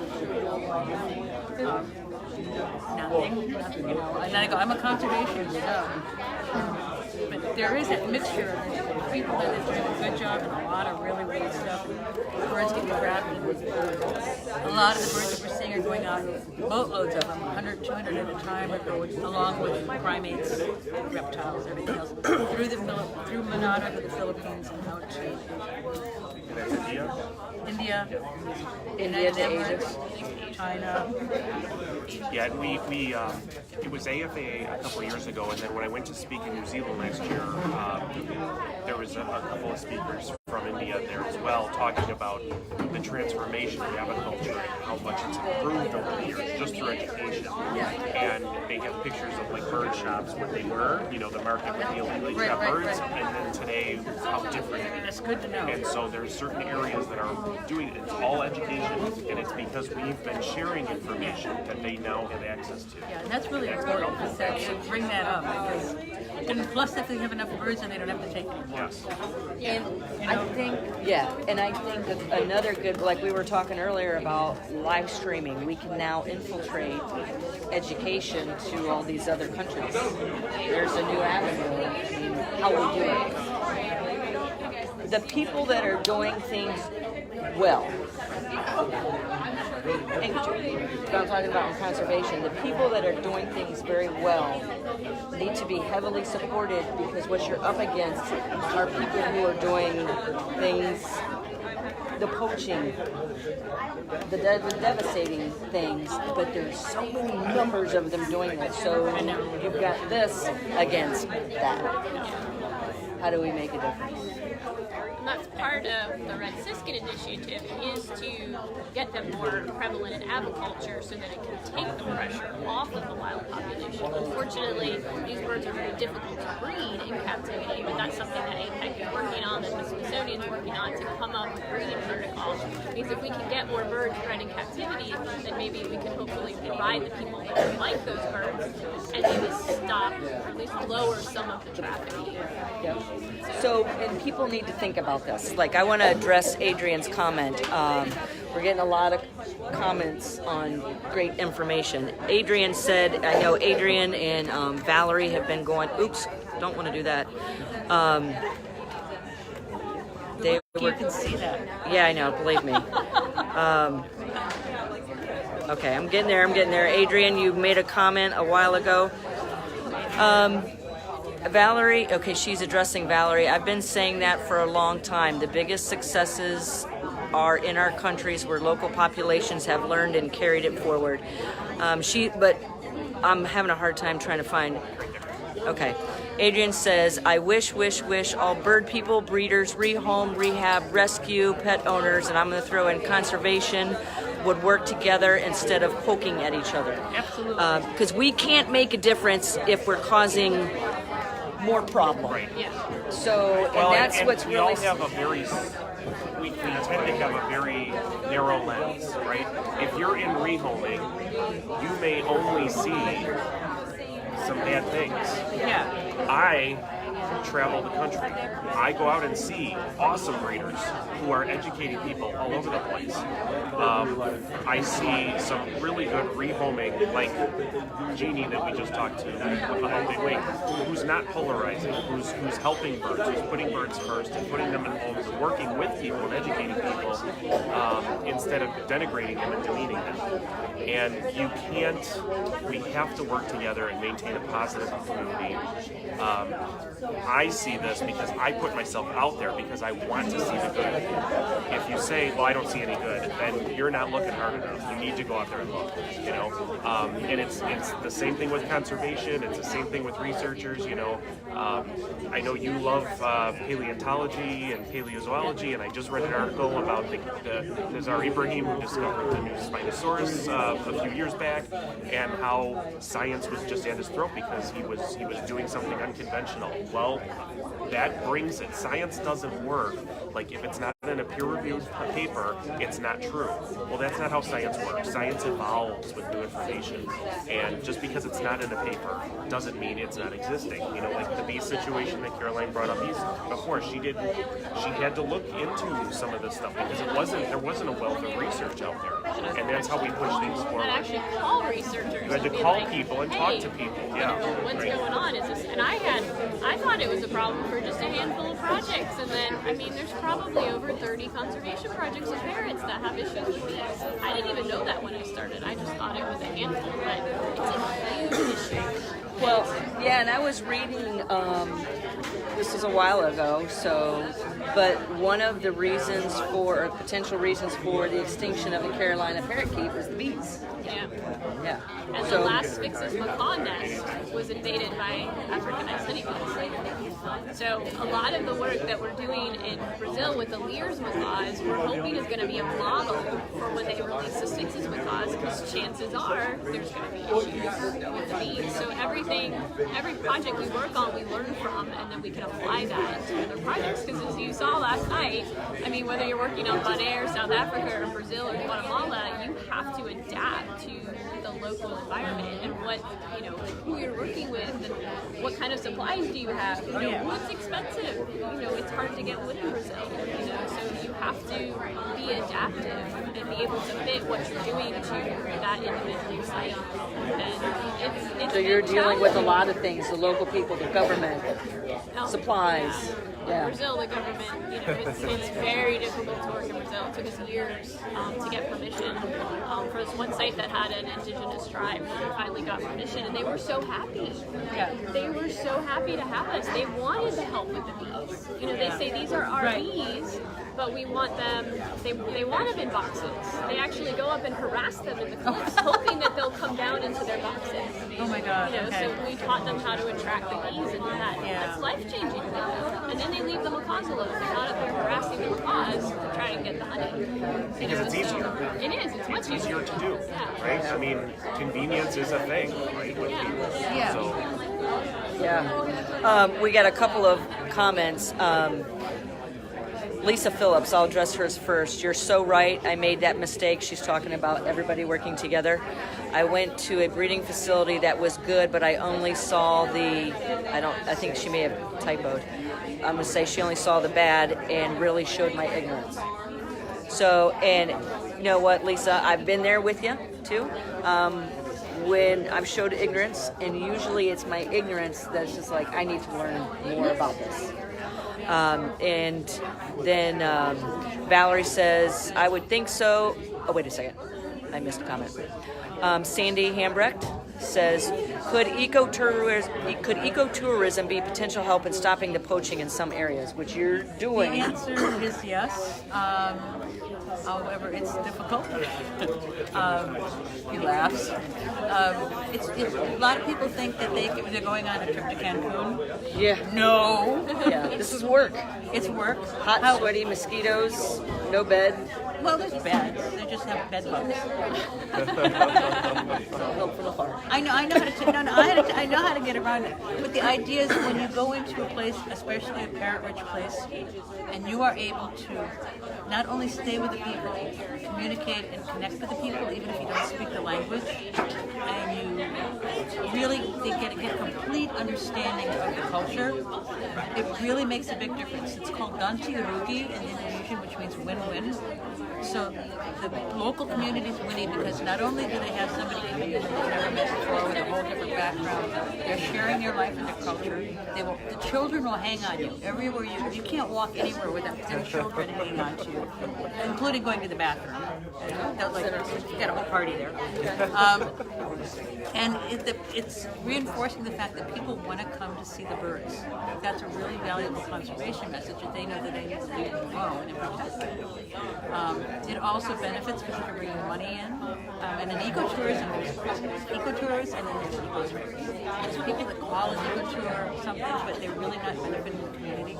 Nothing, and then I go, I'm a conservationist, but there is a mixture of people that are doing a good job and a lot of really weird stuff. Birds get grabbed. A lot of the birds that we're seeing are going out, boatloads of them, 100, 200 at a time, along with primates, reptiles, everything else, through Manado to the Philippines and out to India to Asia, China. Yeah, it was AFA a couple years ago, and then when I went to speak in New Zealand last year, there was a couple of speakers from India there as well, talking about the transformation of aviculture and how much it's improved over the years, just through education. And they have pictures of like bird shops where they were, the market with the illegally trapped birds, and then today how different it is. That's good to know. And so there's certain areas that are doing it. It's all education, and it's because we've been sharing information that they now have access to. Yeah, and that's really important to bring that up because, and plus if they have enough birds, then they don't have to take any more. Yes. And I think that another good, like we were talking earlier about live streaming, we can now infiltrate education to all these other countries. There's a new avenue. I mean, how we do it. The people that are doing things well, and what I'm talking about in conservation, the people that are doing things very well need to be heavily supported because what you're up against are people who are doing things, the poaching, the devastating things, but there's so many numbers of them doing it. So you've got this against that. How do we make a difference? And that's part of the Red Siskin initiative, is to get them more prevalent in aviculture so that it can take the pressure off of the wild population. Unfortunately, these birds are very difficult to breed in captivity, but that's something that APEC is working on, that the Smithsonian is working on, to come up with breeding protocols. Because if we can get more birds bred in captivity, then maybe we can hopefully provide the people that like those birds and maybe stop, or at least lower some of the trafficking. Yep. So, and people need to think about this. Like, I want to address Adrian's comment. We're getting a lot of comments on great information. Adrian said, I know Adrian and Valerie have been going, oops, don't want to do that. You can see that. Yeah, I know, believe me. Okay, I'm getting there. Adrian, you made a comment a while ago. Valerie, okay, she's addressing Valerie. I've been saying that for a long time. The biggest successes are in our countries where local populations have learned and carried it forward. But I'm having a hard time trying to find. Okay. Adrian says, I wish all bird people, breeders, rehome, rehab, rescue, pet owners, and I'm going to throw in conservation, would work together instead of poking at each other. Absolutely. Because we can't make a difference if we're causing more problem. Right. So, and that's what's we really... all have a very... We tend to have a very narrow lens, right? If you're in rehoming, you may only see some bad things. Yeah. I travel the country. I go out and see awesome breeders who are educating people all over the place. I see some really good rehoming, like Jeannie that we just talked to about Big Wing, who's not polarizing, who's helping birds, who's putting birds first and putting them in homes and working with people and educating people instead of denigrating them and demeaning them. And we have to work together and maintain a positive community. I see this because I put myself out there because I want to see the good. If you say, well, I don't see any good, then you're not looking hard enough. You need to go out there and look, you know. And it's the same thing with conservation. It's the same thing with researchers, you know. I know you love paleontology and paleozoology, and I just read an article about the Tsar Ibrahim who discovered the new Spinosaurus a few years back, and how science was just at his throat because he was doing something unconventional. Well, that brings it. Science doesn't work. Like, if it's not in a peer-reviewed paper, it's not true. Well, that's not how science works. Science evolves with new information. And just because it's not in a paper doesn't mean it's not existing. You know, like the bee situation that Caroline brought up before, she had to look into some of this stuff because there wasn't a wealth of research out there. And that's how we push things forward. And actually call researchers. You had to call people and talk to people. Yeah. What's going on? Is this? And I thought it was a problem for just a handful of projects, and then I mean, there's probably over 30 conservation projects with parrots that have issues with bees. I didn't even know that when I started. I just thought it was a handful, but it's a huge issue. Well, yeah, and I was reading, this is a while ago, but one of the reasons or potential reasons for the extinction of the Carolina parakeet was the bees. Yeah. Yeah. And the last Sphinx's macaw nest was invaded by Africanized honeybees. So a lot of the work that we're doing in Brazil with the Lear's macaws, we're hoping is going to be a model for when they release the Sphinx's macaws, because chances are there's going to be issues with the bees. So every project we work on, we learn from, and then we can apply that to other projects. Because as you saw last night, I mean, whether you're working on Bonaire, South Africa, or Brazil, or Guatemala, you have to adapt to the local environment and who you're working with, and what kind of supplies do you have. You know, wood's expensive. You know, it's hard to get wood in Brazil. You know, so you have to be adaptive and be able to fit what you're doing to that individual site. And it's so you're dealing with a lot of things: the local people, the government, supplies. Yeah. Brazil, the government, you know, it's very difficult to work in Brazil. It took us years to get permission for this one site that had an indigenous tribe. We finally got permission, and they were so happy. Yeah. They were so happy to have us. They wanted to help with the bees. You know, they say these are our bees, but we want them. They want them in boxes. They actually go up and harass them in the cliffs, hoping that they'll come down into their boxes. Oh my God. You know, so we taught them how to attract the bees and do that. Yeah. That's life-changing for them. And then they leave the macaws alone. They're not up there harassing the macaws to try and get the honey. Because it's easier. It is. It's much easier to do, Yeah. right? I mean, convenience is a thing, right? With Yeah. people. Yeah. So, Yeah. We got a couple of comments. Lisa Phillips, I'll address hers first. You're so right. I made that mistake. She's talking about everybody working together. I went to a breeding facility that was good, but I only saw I think she may have typoed. I'm going to say she only saw the bad and really showed my ignorance. So, and you know what, Lisa, I've been there with you too. When I've showed ignorance, and usually it's my ignorance that's just like, I need to learn more about this. And then Valerie says, I would think so. Oh, wait a second. I missed a comment. Sandy Hambrecht says, could ecotourism be potential help in stopping the poaching in some areas, which you're doing? The answer is yes. However, it's difficult. He laughs. A lot of people think that they're going on a trip to Cancun. Yeah. No. Yeah. This is work. It's work. Hot, sweaty, mosquitoes, no bed. Well, there's beds. They just have bed bugs. Help from afar. I know how to. I know how to get around it. But the idea is when you go into a place, especially a parrot-rich place, and you are able to not only stay with the people, communicate and connect with the people, even if you don't speak the language, and you really they get a complete understanding of the culture, it really makes a big difference. It's called Ganti Rugi in Indonesian, which means win-win. So the local community is winning because not only do they have somebody coming in that they've never met before with a whole different background, they're sharing their life and their culture. The children will hang on you everywhere you can't walk anywhere without their children hanging on to you, including going to the bathroom. You got a whole party there. And it's reinforcing the fact that people want to come to see the birds. That's a really valuable conservation message that they know that they need to leave them alone and protect them. It also benefits because they're bringing money in. And in ecotourism, there's ecotours and then there's ecotours. There's people that call it ecotour something, but they're really not benefiting the community.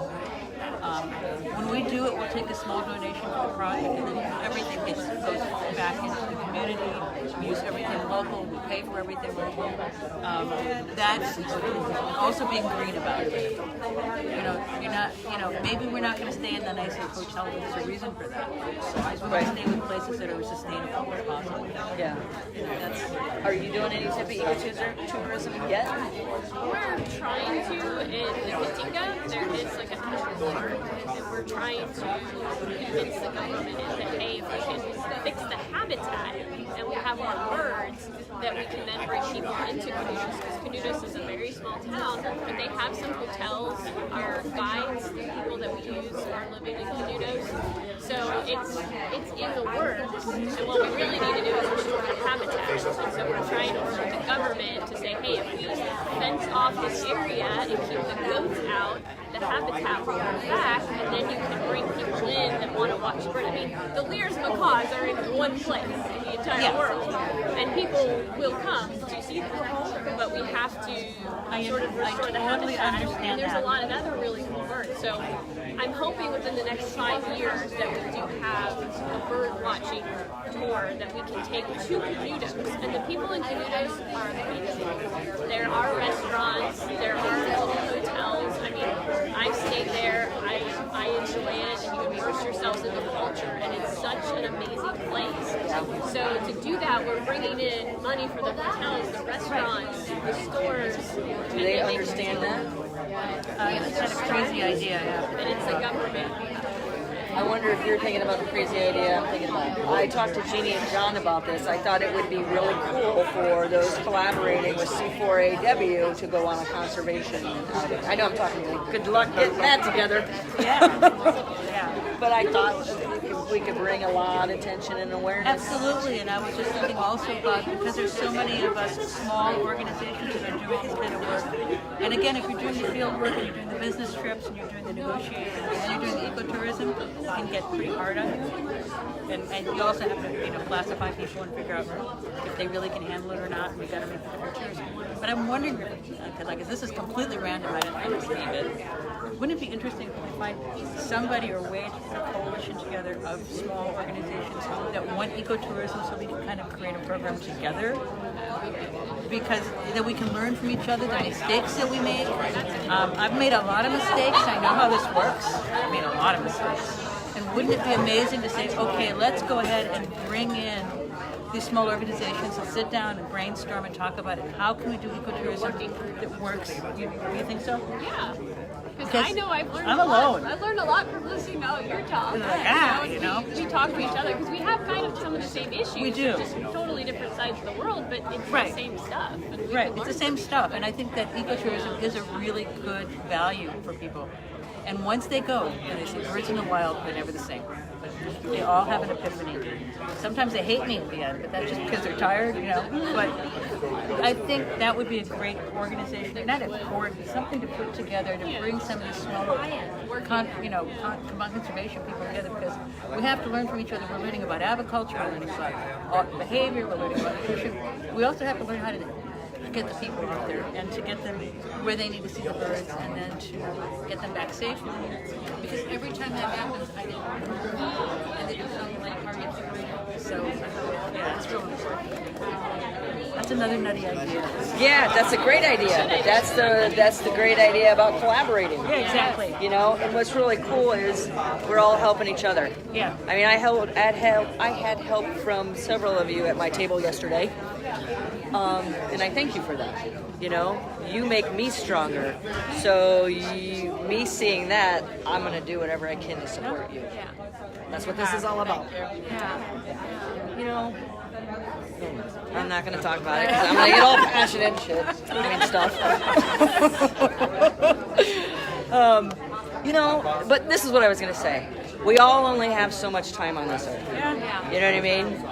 When we do it, we'll take a small donation for the project, and then everything goes back into the community. We use everything local. We pay for everything local. That's also being green about it. You're not. Maybe we're not going to stay in the nicest hotel, but there's a reason for that. We want to stay with places that are sustainable as possible. Yeah. Are you doing any type of ecotourism yet? We're trying to in Katinga. There is like a national park, and we're trying to convince the government that hey, if we can fix the habitat and we have more birds, that we can then bring people into Canudos, because Canudos is a very small town, but they have some hotels. Our guides, the people that we use, are living in Canudos. So it's in the works. And what we really need to do is restore the habitat. And so we're trying to work with the government to say, hey, if we fence off this area and keep the goats out, the habitat will come back, and then you can bring people in that want to watch birds. I mean, the Lear's macaws are in one place in the entire world, and people will come to see them. But we have to sort of restore the habitat. And there's a lot of other really cool birds. So I'm hoping within the next 5 years that we do have a bird watching tour that we can take to Canudos. And the people in Canudos are amazing. There are restaurants, there are little hotels. I mean, I've stayed there, I enjoy it, and you immerse yourselves in the culture, and it's such an amazing place. So to do that, we're bringing in money for the hotels, the restaurants, the stores. Do they understand that? It's kind of a crazy idea, yeah. And it's a government. I wonder if you're thinking about the crazy idea I'm thinking about. I talked to Jeannie and John about this. I thought it would be really cool for those collaborating with C4AW to go on a conservation outing. I know I'm talking to you. Good luck getting that together. Yeah. But I thought we could bring a lot of attention and awareness. Absolutely, and I was just thinking also about, because there's so many of us small organizations that are doing this kind of work. And again, if you're doing the field work and you're doing the business trips and you're doing the negotiations and you're doing the ecotourism, it can get pretty hard on you. And you also have to classify people and figure out if they really can handle it or not. We've got to make the different tiers. But I'm wondering, because this is completely random, I didn't understand it. Wouldn't it be interesting if we find somebody or a way to put a coalition together of small organizations that want ecotourism so we can kind of create a program together? Because then we can learn from each other the mistakes that we make. I've made a lot of mistakes. I know how this works. I've made a lot of mistakes. And wouldn't it be amazing to say, okay, let's go ahead and bring in these small organizations and sit down and brainstorm and talk about it. How can we do ecotourism that works? You think so? Yeah. Because I know I've learned I'm a lot. alone. I've learned a lot from listening to your talk. We talk to each other because we have kind of some of the same issues. We do. Just totally different sides of the world, but it's the same stuff. Right, it's the same stuff. And I think that ecotourism is a really good value for people. And once they go and they see birds in the wild, they're never the same. They all have an epiphany. Sometimes they hate me at the end, but that's just because they're tired, But I think that would be a great organization, not a board, but something to put together to bring some of these smaller, conservation people together, because we have to learn from each other. We're learning about aviculture, we're learning about behavior, we're learning about nutrition. We also have to learn how to get the people out there and to get them where they need to see the birds and then to get them back safely. Because every time that happens, I get and they do something like target. So, yeah, it's real important. just another nutty idea. Yeah, that's a great idea. But that's the great idea about collaborating. Yeah, exactly. You know, and what's really cool is we're all helping each other. Yeah. I mean, I had help from several of you at my table yesterday, and I thank you for that. You know, you make me stronger. So me seeing that, I'm gonna do whatever I can to support you. Yeah. That's what this is all about. Yeah. You know, I'm not gonna talk about it 'cause I'm gonna get all passionate and shit. I mean stuff. You know, but this is what I was gonna say. We all only have so much time on this earth. Yeah. You know what I mean?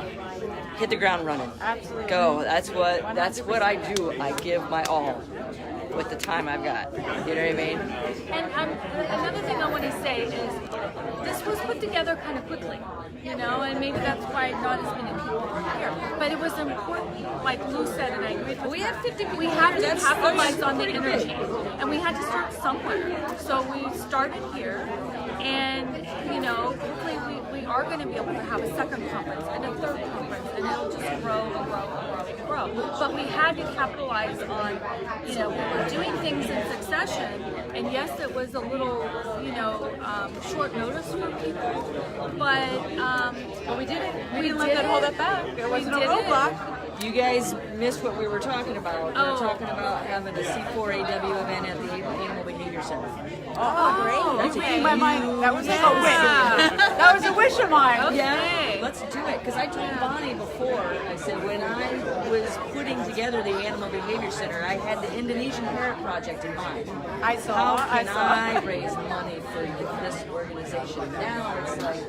Hit the ground running. Absolutely. Go. That's what I do. I give my all with the time I've got. You know what I mean? And another thing I want to say is this was put together kind of quickly, you know, and maybe that's why not as many people were here. But it was important, like Lou said, and I agree with We her. have 50 people. We had to That's capitalize on the pretty energy, good. and we had to start somewhere. So we started here, and you know, hopefully we are going to be able to have a second conference and a third conference, and it'll just grow and grow and grow and grow. But we had to capitalize on, you know, we were doing things in succession, and yes, it was a little, you know, short notice for people, but we did it. We we didn't let did that hold it. that back. There We wasn't a did it. roadblock. You guys missed what we were talking about. We were Oh. talking about having a C4AW event at the Animal Behavior Center. Oh, great. That's You a blew my mind. That was like a Yeah. wish. That was a wish of mine. Yeah, let's do it. Because I told Bonnie before, I said when I was putting together the Animal Behavior Center, I had the Indonesian Parrot Project in mind. I saw. How can I I raise money for this organization? Now it's like,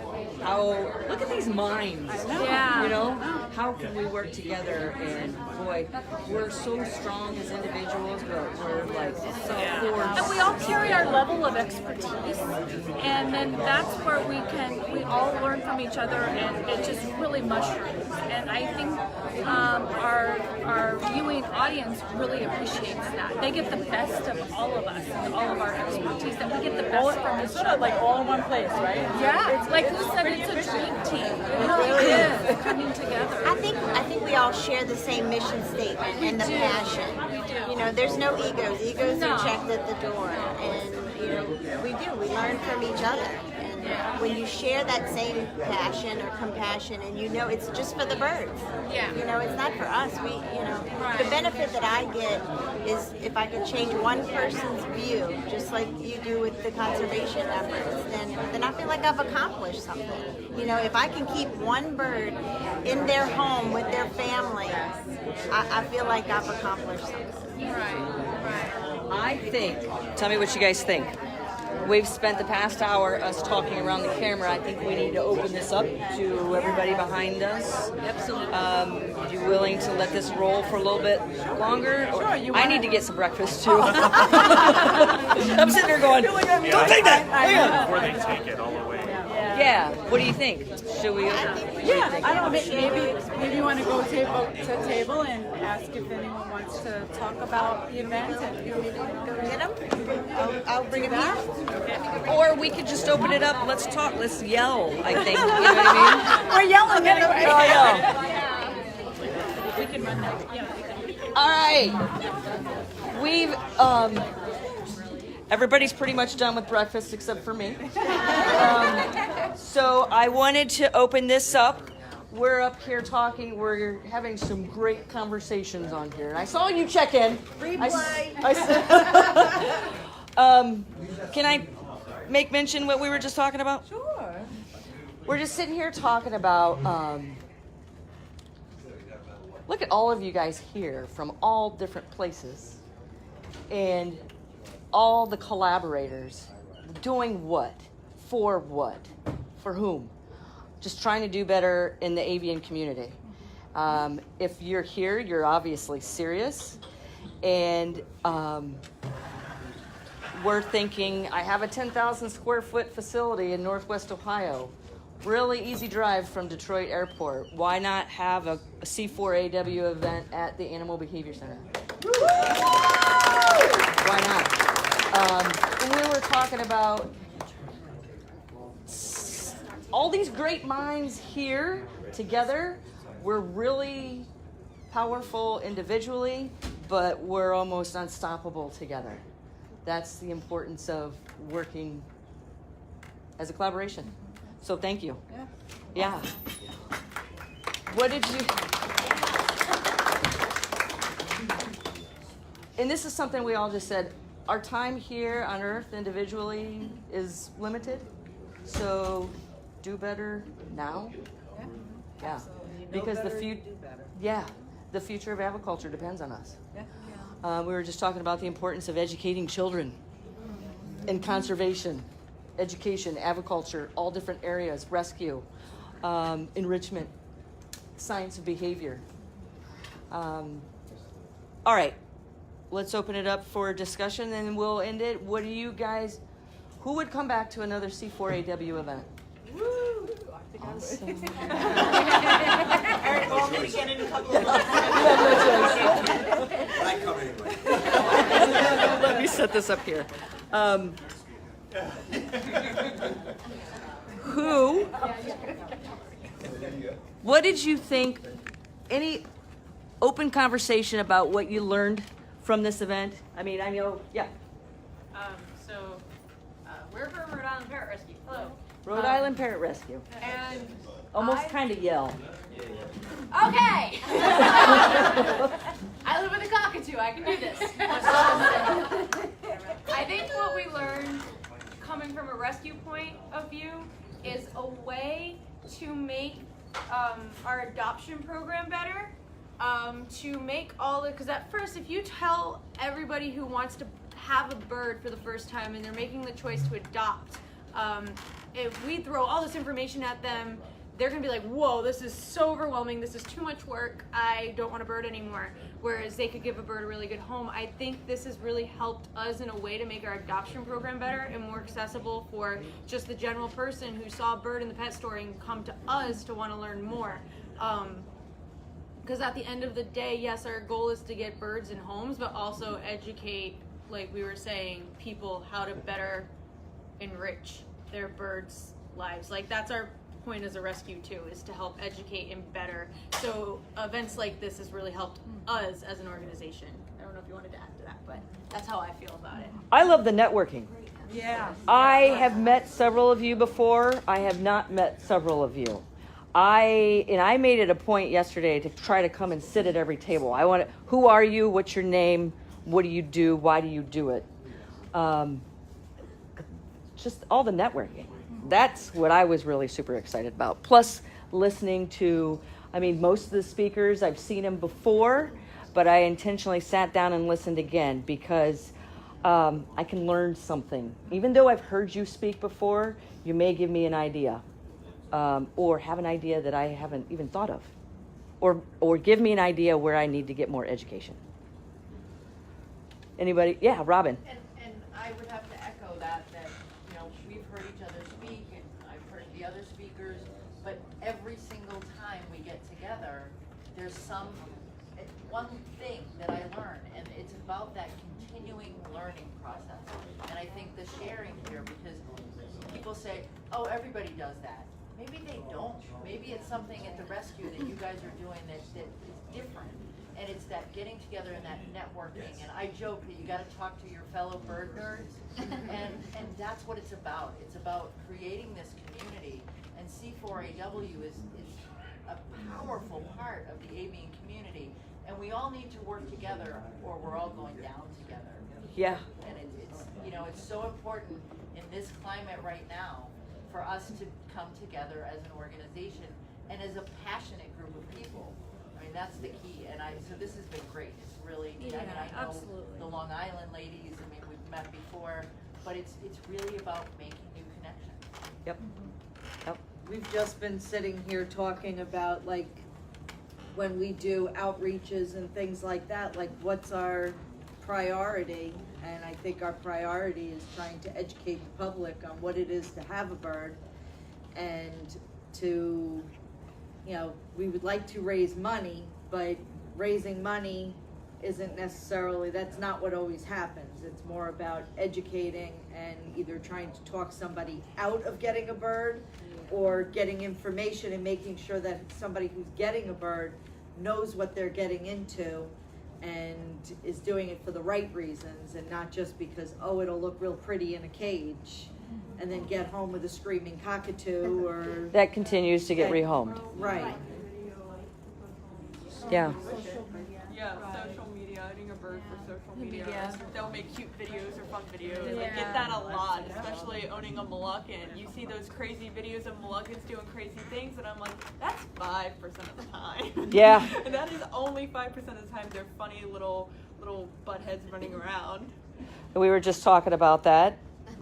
look at these minds. Yeah. You know, how can we work together? And boy, we're so strong as individuals, but we're like so And we all carry our level of expertise, and then that's where we all learn from each other, and it just really mushrooms. And I think our viewing audience really appreciates that. They get the best of all of us and all of our expertise, and we get the best from each Sort of other. like all in one place, right? Yeah, it's like who said it's a dream team. It really is coming together. I think we all share the same mission statement and the passion. We do. You know, there's no egos. Egos No. are checked at the door, and you know, we do. We learn from each other. And when you share that same passion or compassion, and you know it's just for the birds. Yeah. You know, it's not for us. We, you know, the benefit that I get is if I can change one person's view, just like you do with the conservation efforts, then I feel like I've accomplished something. You know, if I can keep one bird in their home with their family, I feel like I've accomplished something. I think, tell me what you guys think. We've spent the past hour us talking around the camera. I think we need to open this up to everybody behind us. Absolutely. You willing to let this roll for a little bit longer? Sure, I need to get some breakfast too. I'm sitting there going, don't take that. Hang on. Before they take it all away. Yeah. What do you think? Should we? Yeah, I don't know. Maybe you want to go table to table and ask if anyone wants to talk about the event. And Go get them. I'll bring them here. Or we could just open it up. Let's talk. Let's yell. I think. You know what I mean? we're yelling anyway. Oh, yeah. We can run that. Yeah. All right. We've everybody's pretty much done with breakfast except for me. So I wanted to open this up. We're up here talking. We're having some great conversations on here. And I saw you check in. Can I make mention what we were just talking about? Sure. We're just sitting here talking about. Look at all of you guys here from all different places, and all the collaborators doing what, for whom? Just trying to do better in the avian community. If you're here, you're obviously serious, and we're thinking, I have a 10,000 square foot facility in Northwest Ohio. Really easy drive from Detroit Airport. Why not have a C4AW event at the Animal Behavior Center? Why not? And we were talking about all these great minds here together. We're really powerful individually, but we're almost unstoppable together. That's the importance of working as a collaboration. So thank you. Yeah. What did you... And this is something we all just said. Our time here on Earth individually is limited. So do better now. Yeah. Because the future of aviculture depends on us. We were just talking about the importance of educating children in conservation, education, aviculture, all different areas, rescue, enrichment, science of behavior. All right, let's open it up for discussion and we'll end it. What do you guys, who would come back to another C4AW event? Woo! Awesome. Eric, we'll meet again in a couple of months. I come anyway. Let me set this up here. What did you think? Any open conversation about what you learned from this event? I mean, I know, yeah. We're from Rhode Island Parrot Rescue. Hello. Rhode Island Parrot Rescue. And Almost kind of yell. okay. I live with a cockatoo. I can do this. I think what we learned, coming from a rescue point of view, is a way to make our adoption program better. To make all the, because at first, if you tell everybody who wants to have a bird for the first time and they're making the choice to adopt, if we throw all this information at them, they're gonna be like, whoa, this is so overwhelming, this is too much work, I don't want a bird anymore. Whereas they could give a bird a really good home. I think this has really helped us in a way to make our adoption program better and more accessible for just the general person who saw a bird in the pet store and come to us to want to learn more. Because at the end of the day, yes, our goal is to get birds in homes, but also educate, like we were saying, people how to better enrich their birds' lives. Like that's our point as a rescue too, is to help educate and better. So events like this has really helped us as an organization. I don't know if you wanted to add to that, but that's how I feel about it. I love the networking. Yeah. I have met several of you before. I have not met several of you. I made it a point yesterday to try to come and sit at every table. Who are you? What's your name? What do you do? Why do you do it? Just all the networking. That's what I was really super excited about. Plus listening to, most of the speakers, I've seen them before, but I intentionally sat down and listened again because I can learn something. Even though I've heard you speak before, you may give me an idea. Or have an idea that I haven't even thought of, or give me an idea where I need to get more education. Anybody? Yeah, Robin. And I would have to echo that we've heard each other speak, and I've heard the other speakers, but every single time we get together, there's one thing that I learn, and it's about that continuing learning process. And I think the sharing here, because people say, oh, everybody does that. Maybe they don't. Maybe it's something at the rescue that you guys are doing that is different. And it's that getting together and that networking. And I joke that you got to talk to your fellow bird nerds. and that's what it's about. It's about creating this community. And C4AW is a powerful part of the avian community. And we all need to work together or we're all going down together. Yeah. And it's so important in this climate right now for us to come together as an organization and as a passionate group of people. That's the key. And so this has been great. It's really neat. I know absolutely. The Long Island ladies, we've met before, but it's really about making new connections. Yep. Yep. We've just been sitting here talking about when we do outreaches and things like that, what's our priority? And I think our priority is trying to educate the public on what it is to have a bird, and to, we would like to raise money, but raising money isn't necessarily, that's not what always happens. It's more about educating and either trying to talk somebody out of getting a bird or getting information and making sure that somebody who's getting a bird knows what they're getting into and is doing it for the right reasons and not just because, oh, it'll look real pretty in a cage and then get home with a screaming cockatoo or... That continues to get rehomed. Right. Yeah. Yeah, social media, owning a bird for social media. They'll make cute videos or fun videos. I get that a lot, especially owning a Moluccan. You see those crazy videos of Moluccans doing crazy things, and I'm like, that's 5% of the time. Yeah. And that is only 5% of the time they're funny little butt heads running around. We were just talking about that.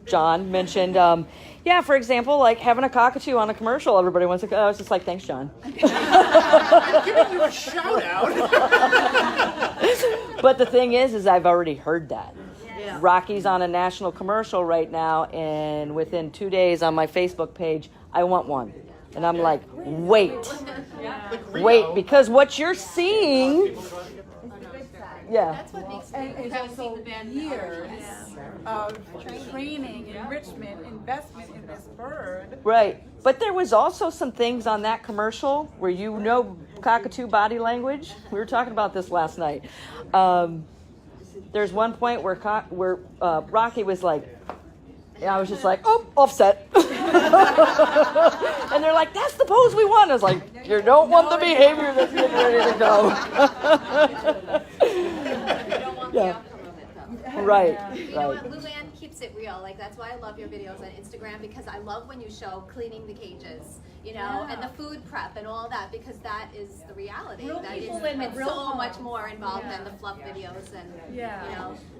John mentioned, for example, like having a cockatoo on a commercial. Everybody wants to. I was just like, thanks, John. I'm giving you a shout out. But the thing is I've already heard that. Yeah. Rocky's on a national commercial right now, and within 2 days on my Facebook page, I want one. And I'm like, wait, because what you're seeing. Yeah. That's what makes me and also years of training, enrichment, investment in this bird. Right. But there was also some things on that commercial where cockatoo body language. We were talking about this last night. There's one point where Rocky was like, and I was just like, oh, offset. And they're like, that's the pose we want. I was like, you don't want the behavior that's getting ready to go. You don't want the outcome of it, though. Right. You know what? Luann keeps it real. Like, that's why I love your videos on Instagram, because I love when you show cleaning the cages, and the food prep and all that, because that is the reality. It's so much more involved than the fluff videos, and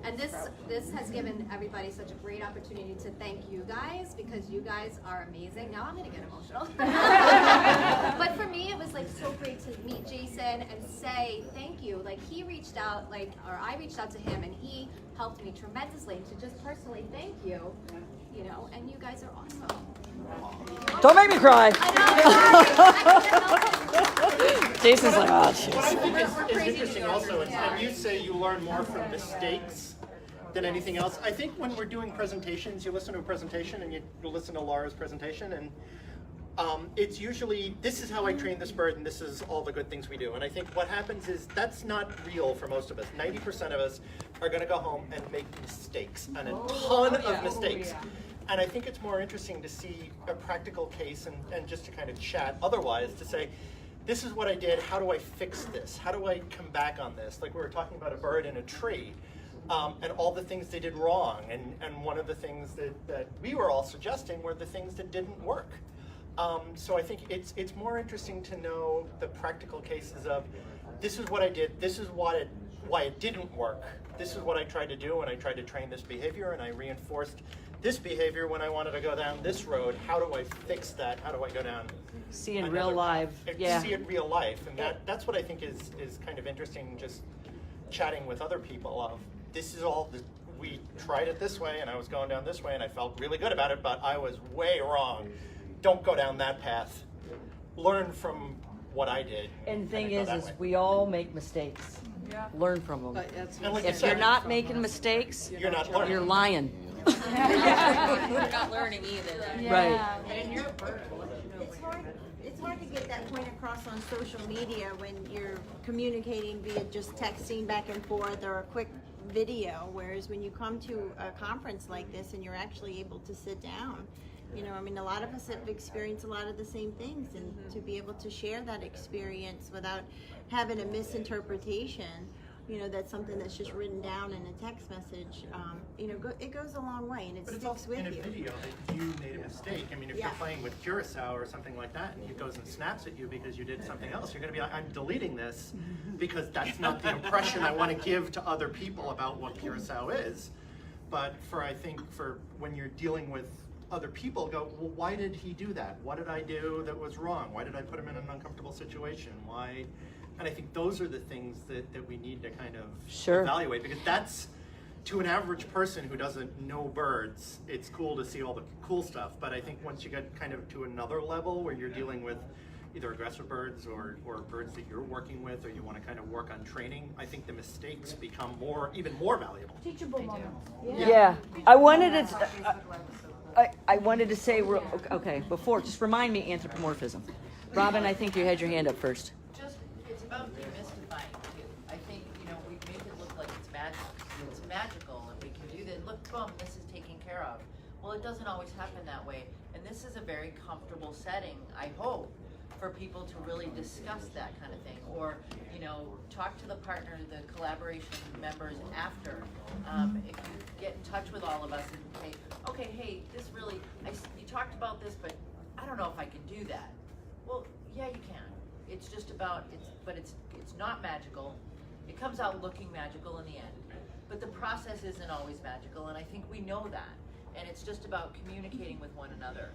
and this has given everybody such a great opportunity to thank you guys, because you guys are amazing. Now I'm gonna get emotional. But for me, it was like so great to meet Jason and say thank you. Like, he reached out, I reached out to him, and he helped me tremendously to just personally thank you. And you guys are awesome. Don't make me cry. Jason's like, oh, jeez. What I think is interesting also, and you say you learn more from mistakes than anything else. I think when we're doing presentations, you listen to a presentation and you listen to Laura's presentation, and it's usually, this is how I train this bird and this is all the good things we do. And I think what happens is that's not real for most of us. 90% of us are going to go home and make mistakes, and a ton of mistakes. And I think it's more interesting to see a practical case and just to kind of chat otherwise, to say, this is what I did, how do I fix this? How do I come back on this? Like we were talking about a bird in a tree, and all the things they did wrong. And one of the things that we were all suggesting were the things that didn't work. So I think it's more interesting to know the practical cases of, this is what I did, this is why it didn't work, this is what I tried to do when I tried to train this behavior, and I reinforced this behavior when I wanted to go down this road. How do I fix that? How do I go down? See in real life. Yeah. See it real life, and that's what I think is kind of interesting. Just chatting with other people of, this is all we tried it this way, and I was going down this way, and I felt really good about it, but I was way wrong. Don't go down that path. Learn from what I did. And the thing is we all make mistakes. Yeah. Learn from them. Like if you're not making mistakes, you're not learning. You're lying. You're not learning either. Right. It's hard to get that point across on social media when you're communicating via just texting back and forth or a quick video, whereas when you come to a conference like this and you're actually able to sit down, a lot of us have experienced a lot of the same things, and to be able to share that experience without having a misinterpretation, that's something that's just written down in a text message, it goes a long way, and it sticks with you. In a video that you made a mistake. I mean, if you're playing with Curacao or something like that, and he goes and snaps at you because you did something else, you're going to be like, I'm deleting this because that's not the impression I want to give to other people about what Curacao is. But I think when you're dealing with other people, go, well, why did he do that? What did I do that was wrong? Why did I put him in an uncomfortable situation? Why? And I think those are the things that we need to kind of evaluate, because that's, to an average person who doesn't know birds, it's cool to see all the cool stuff. But I think once you get kind of to another level where you're dealing with either aggressive birds or birds that you're working with, or you want to kind of work on training, I think the mistakes become even more valuable. Teachable moments. Yeah. I wanted to say, before, just remind me, anthropomorphism. Robin, I think you had your hand up first. about demystifying too. I think, we make it look like it's magical and we can do this. Look, boom, this is taken care of. Well, it doesn't always happen that way. And this is a very comfortable setting, I hope, for people to really discuss that kind of thing. Or, talk to the partner, the collaboration members after. If you get in touch with all of us and say, okay, hey, this really, you talked about this, but I don't know if I can do that. Well, yeah, you can. It's just about, it's not magical. It comes out looking magical in the end. But the process isn't always magical, and I think we know that. And it's just about communicating with one another.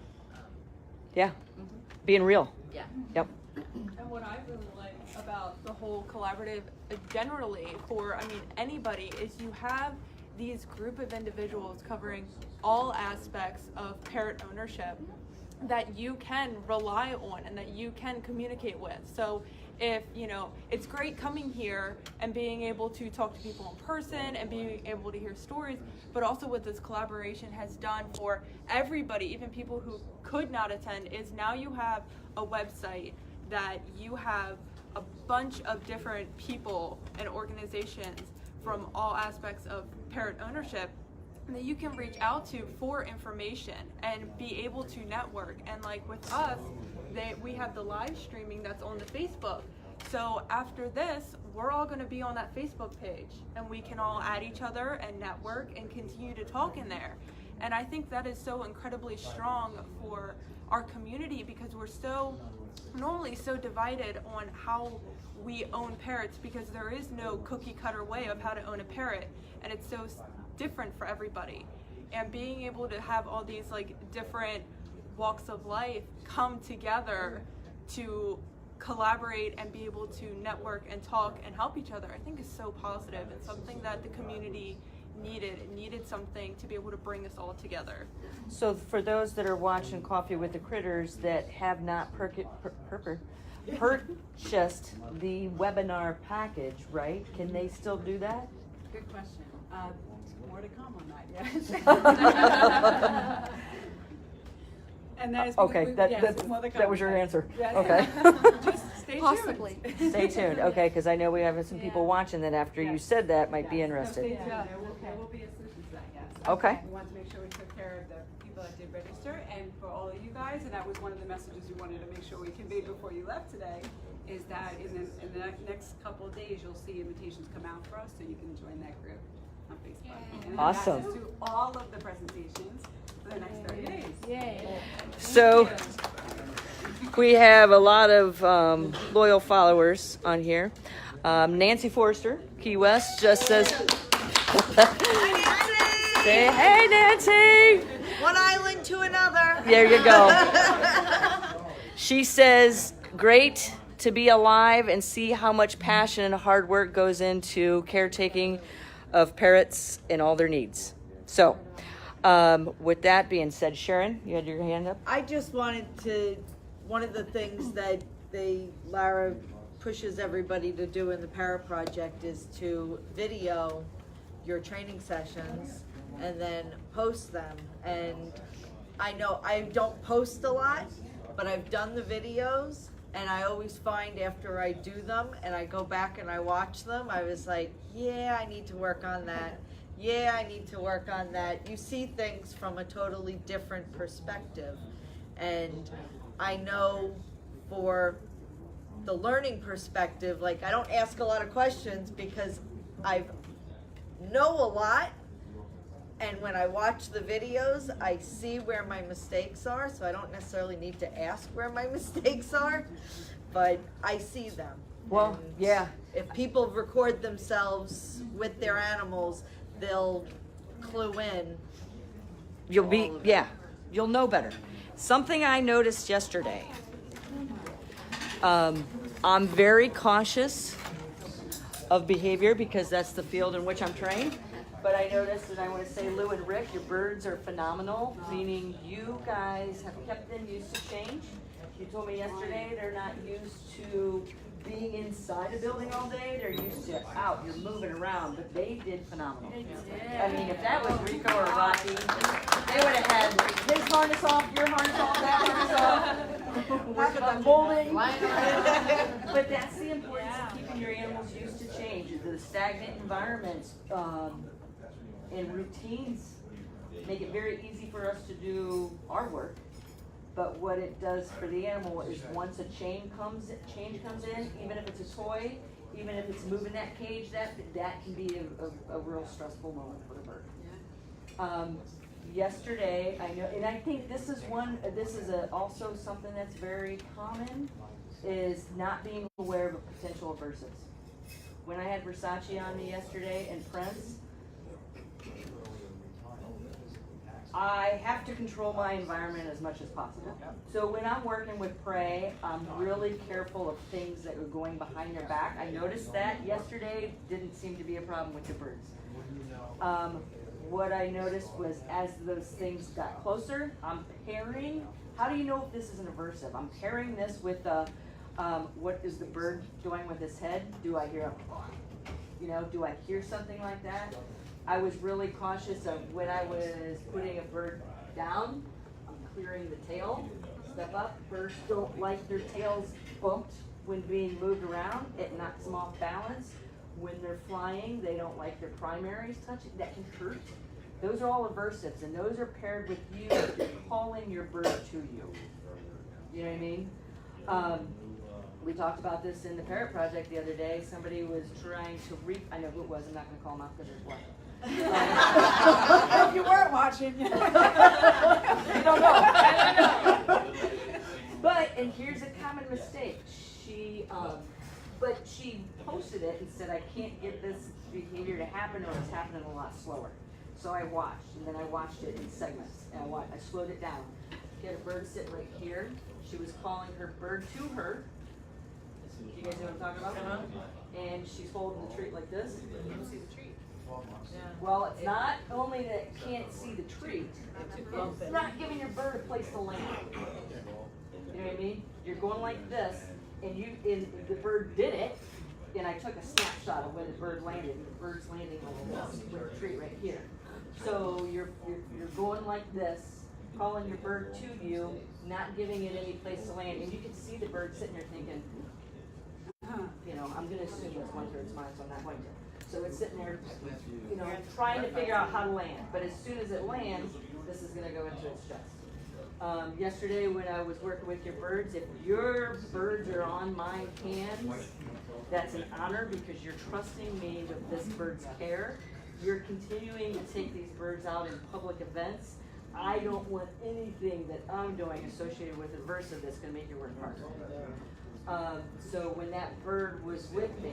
Yeah, being real. Yeah. Yep. And what I really like about the whole collaborative generally for, anybody, is you have these group of individuals covering all aspects of parrot ownership that you can rely on and that you can communicate with. So if, it's great coming here and being able to talk to people in person and being able to hear stories, but also what this collaboration has done for everybody, even people who could not attend, is now you have a website that you have a bunch of different people and organizations from all aspects of parrot ownership that you can reach out to for information and be able to network. And like with us, we have the live streaming that's on the Facebook. So after this, we're all going to be on that Facebook page and we can all add each other and network and continue to talk in there. And I think that is so incredibly strong for our community, because we're normally so divided on how we own parrots, because there is no cookie cutter way of how to own a parrot, and it's so different for everybody. And being able to have all these different walks of life come together to collaborate and be able to network and talk and help each other, I think is so positive and something that the community needed. It needed something to be able to bring us all together. So for those that are watching Coffee with the Critters that have not purchased the webinar package, right? Can they still do that? Good question. More to come on that, yes. And that is okay. That was your answer. Yes. Okay. Just stay Possibly. tuned. Stay tuned. Okay, because I know we have some people watching that after you said that might be interested. There will be a solution to that, yes. Okay. We wanted to make sure we took care of the people that did register, and for all of you guys, and that was one of the messages we wanted to make sure we conveyed before you left today, is that in the next couple of days, you'll see invitations come out for us, so you can join that group on Facebook. And awesome. Access to all of the presentations for the next 30 days. Yay. So we have a lot of loyal followers on here. Nancy Forrester, Key West, just says, say hey, Nancy. One island to another. There you go. She says, great to be alive and see how much passion and hard work goes into caretaking of parrots and all their needs. So, with that being said, Sharon, you had your hand up? I just wanted to, one of the things that Lara pushes everybody to do in the Para Project is to video your training sessions and then post them. And I know I don't post a lot, but I've done the videos, and I always find after I do them and I go back and I watch them, I was like, yeah, I need to work on that. Yeah, I need to work on that. You see things from a totally different perspective. And I know for the learning perspective, like I don't ask a lot of questions because I know a lot. And when I watch the videos, I see where my mistakes are. So I don't necessarily need to ask where my mistakes are, but I see them. Well, and yeah. If people record themselves with their animals, they'll clue in. You'll be, yeah, you'll know better. Something I noticed yesterday. I'm very cautious of behavior because that's the field in which I'm trained. But I noticed, and I want to say, Lou and Rick, your birds are phenomenal, meaning you guys have kept them used to change. You told me yesterday they're not used to being inside a building all day. They're used to out. You're moving around, but they did phenomenal. I mean, if that was Rico or Rocky, they would have had his harness off, your harness off, that harness off, working on molding. But that's the importance of stagnant environments and routines make it very easy for us to do our work. But what it does for the animal is once a change comes in, even if it's a toy, even if it's moving that cage, that can be a real stressful moment for the bird. Yesterday, I know, and I think this is also something that's very common, is not being aware of potential aversives. When I had Versace on me yesterday and Prince, I have to control my environment as much as possible. So when I'm working with prey, I'm really careful of things that are going behind their back. I noticed that yesterday didn't seem to be a problem with the birds. What I noticed was as those things got closer, I'm pairing. How do you know if this is an aversive? I'm pairing this with what is the bird doing with his head? Do I hear do I hear something like that? I was really cautious of when I was putting a bird down, I'm clearing the tail, step up. Birds don't like their tails bumped when being moved around. It knocks them off balance. When they're flying, they don't like their primaries touching. That can hurt. Those are all aversives, and those are paired with you if you're calling your bird to you. You know what I mean? We talked about this in the Parrot Project the other day. Somebody was trying to I know who it was. I'm not going to call them out because there's one. If you weren't watching, you don't know. I don't know. But, and here's a common mistake. She posted it and said, I can't get this behavior to happen, or it's happening a lot slower. So I watched, and then I watched it in segments, and I slowed it down. She had a bird sit right here. She was calling her bird to her. Do you guys know what I'm talking about? And she's holding the treat like this. You can see the treat. Well, it's not only that it can't see the treat, it's not giving your bird a place to land. You know what I mean? You're going like this, and the bird did it, and I took a snapshot of where the bird landed, and the bird's landing like this with the treat right here. So you're going like this, calling your bird to you, not giving it any place to land, and you can see the bird sitting there thinking, I'm going to assume it's 1/3 mine, so I'm not going to. So it's sitting there, trying to figure out how to land. But as soon as it lands, this is going to go into its chest. Yesterday when I was working with your birds, if your birds are on my hands, that's an honor because you're trusting me with this bird's care. You're continuing to take these birds out in public events. I don't want anything that I'm doing associated with aversive that's going to make your work hard. So when that bird was with me,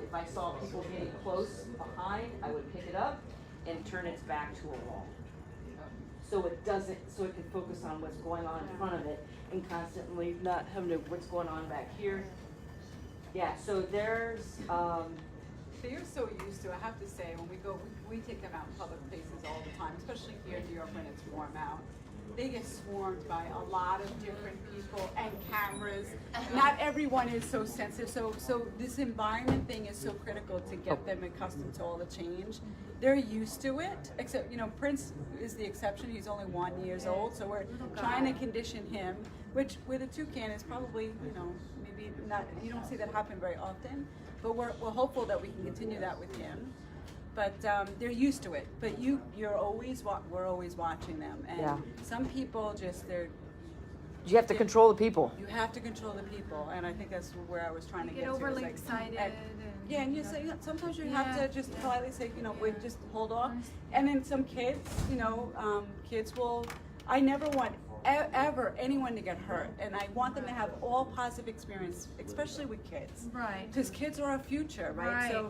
if I saw people getting close behind, I would pick it up and turn its back to a wall. So it can focus on what's going on in front of it and constantly not having to what's going on back here. Yeah, so there's So you're so used to, I have to say, when we take them out in public places all the time, especially here in New York when it's warm out. They get swarmed by a lot of different people and cameras. Not everyone is so sensitive. So this environment thing is so critical to get them accustomed to all the change. They're used to it, except, Prince is the exception. He's only 1 year old, so we're trying to condition him, which with a toucan is probably, maybe not, you don't see that happen very often, but we're hopeful that we can continue that with him. But they're used to it. But we're always watching them, and some people you have to control the people. You have to control the people, and I think that's where I was trying to get Get to. overly excited. And you say sometimes you have to just politely say, wait, just hold off. And then some kids, kids will. I never want ever anyone to get hurt, and I want them to have all positive experience, especially with kids. Right. Because kids are our future, right? So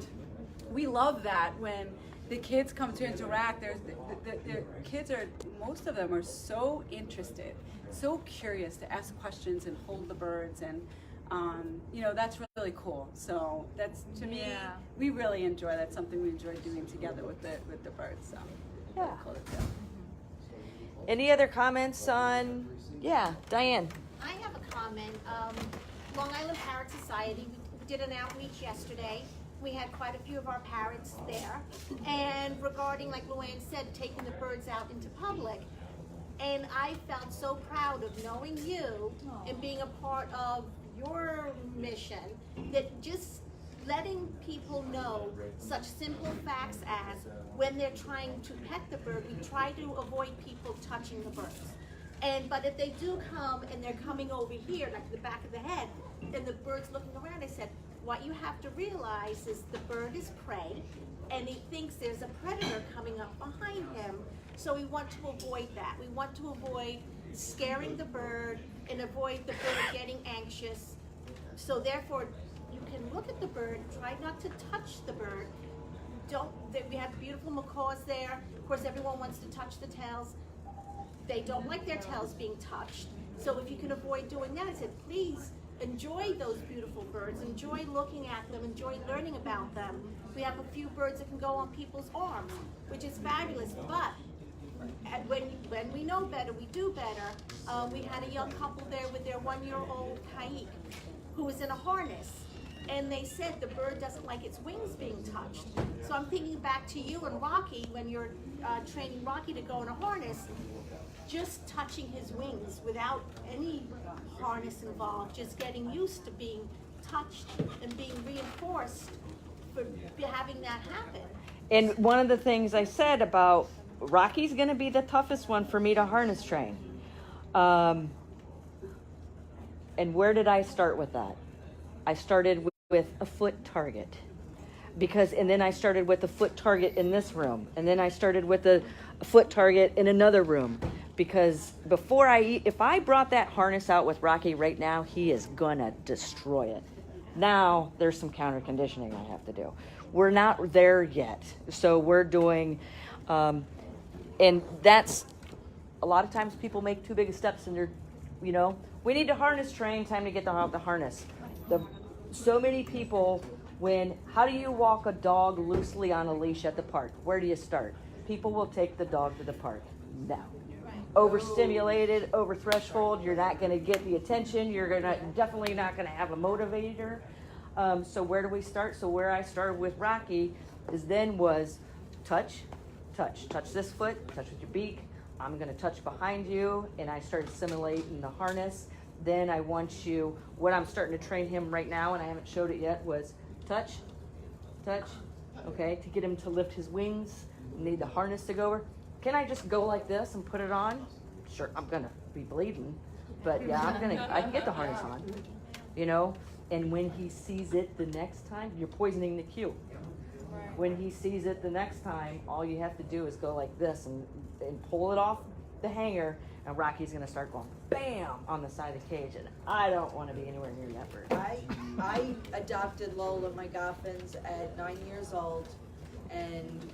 we love that when the kids come to interact. The kids most of them are so interested, so curious to ask questions and hold the birds, and that's really cool. So that's, to me, we really enjoy. That's something we enjoy doing together with the birds. So cool too. Any other comments on? Yeah, Diane. I have a comment. Long Island Parrot Society, we did an outreach yesterday. We had quite a few of our parrots there. And regarding, like Luann said, taking the birds out into public. And I felt so proud of knowing you and being a part of your mission that just letting people know such simple facts as when they're trying to pet the bird, we try to avoid people touching the birds. But if they do come and they're coming over here, like the back of the head, and the bird's looking around, I said, what you have to realize is the bird is prey, and he thinks there's a predator coming up behind him, so we want to avoid that. We want to avoid scaring the bird and avoid the bird getting anxious. So therefore, you can look at the bird, try not to touch the bird. We have beautiful macaws there. Of course, everyone wants to touch the tails. They don't like their tails being touched. So if you can avoid doing that, I said, please enjoy those beautiful birds. Enjoy looking at them. Enjoy learning about them. We have a few birds that can go on people's arms, which is fabulous. But when we know better, we do better. We had a young couple there with their 1-year-old Kaik, who was in a harness. And they said the bird doesn't like its wings being touched. So I'm thinking back to you and Rocky when you're training Rocky to go in a harness, just touching his wings without any harness involved, just getting used to being touched and being reinforced for having that happen. And one of the things I said about Rocky's going to be the toughest one for me to harness train. And where did I start with that? I started with a foot target. And then I started with a foot target in this room. And then I started with a foot target in another room. Because if I brought that harness out with Rocky right now, he is gonna destroy it. Now there's some counter conditioning I have to do. We're not there yet. So we're doing, and that's, a lot of times people make too big of steps and we need to harness train, time to get the harness. So many people, how do you walk a dog loosely on a leash at the park? Where do you start? People will take the dog to the park. No. Overstimulated, over threshold, you're not going to get the attention. You're definitely not going to have a motivator. So where do we start? So where I started with Rocky was touch this foot, touch with your beak. I'm going to touch behind you, and I started simulating the harness. Then I want you, what I'm starting to train him right now, and I haven't showed it yet, was touch, okay, to get him to lift his wings. I need the harness to go over. Can I just go like this and put it on? Sure, I'm gonna be bleeding, but yeah, I can get the harness on, and when he sees it the next time, you're poisoning the cue. When he sees it the next time, all you have to do is go like this and pull it off the hanger, and Rocky's gonna start going bam on the side of the cage, and I don't want to be anywhere near that bird. I adopted Lola, my Goffins, at 9 years old, and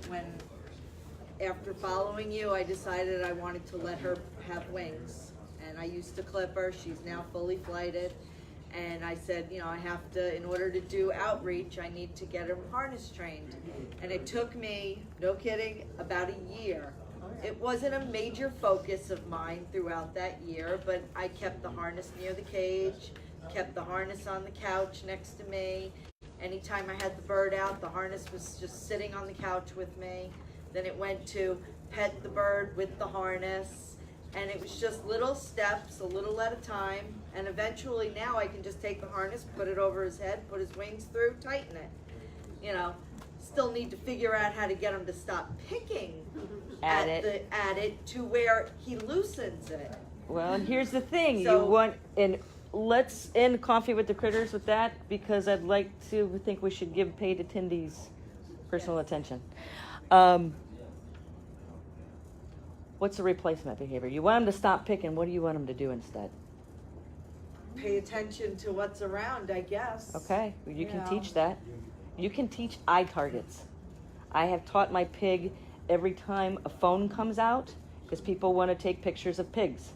after following you, I decided I wanted to let her have wings, and I used to clip her. She's now fully flighted, and I said, I have to, in order to do outreach, I need to get her harness trained, and it took me, no kidding, about a year. It wasn't a major focus of mine throughout that year, but I kept the harness near the cage, kept the harness on the couch next to me. Anytime I had the bird out, the harness was just sitting on the couch with me. Then it went to pet the bird with the harness, and it was just little steps, a little at a time, and eventually now I can just take the harness, put it over his head, put his wings through, tighten it. Still need to figure out how to get him to stop picking at it to where he loosens it. Well, and here's the thing, let's end Coffee with the Critters with that, because I'd like to think we should give paid attendees personal attention. What's the replacement behavior? You want them to stop picking. What do you want them to do instead? Pay attention to what's around, I guess. Okay, you can teach that. You can teach eye targets. I have taught my pig every time a phone comes out, because people want to take pictures of pigs.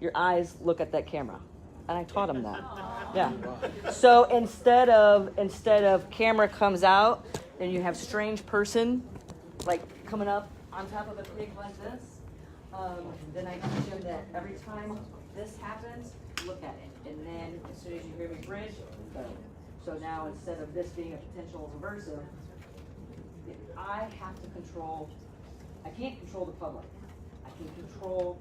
Your eyes look at that camera. And I taught them that. Yeah. So instead of camera comes out and you have strange person like coming up on top of a pig like this, then I teach them that every time this happens, look at it. And then as soon as you hear me bridge, go. So now instead of this being a potential aversive, I have to control, I can't control the public. I can control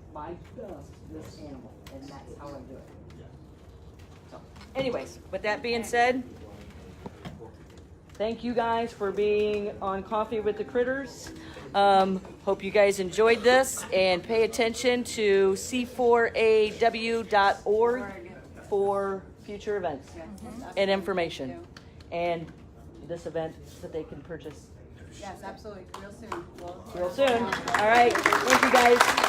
this animal, and that's how I do it. So, anyways, with that being said, Thank you guys for being on Coffee with the Critters. Hope you guys enjoyed this, and pay attention to c4aw.org for future events and information, and this event that they can purchase Yes, absolutely. Real soon. real soon. All right. Thank you guys.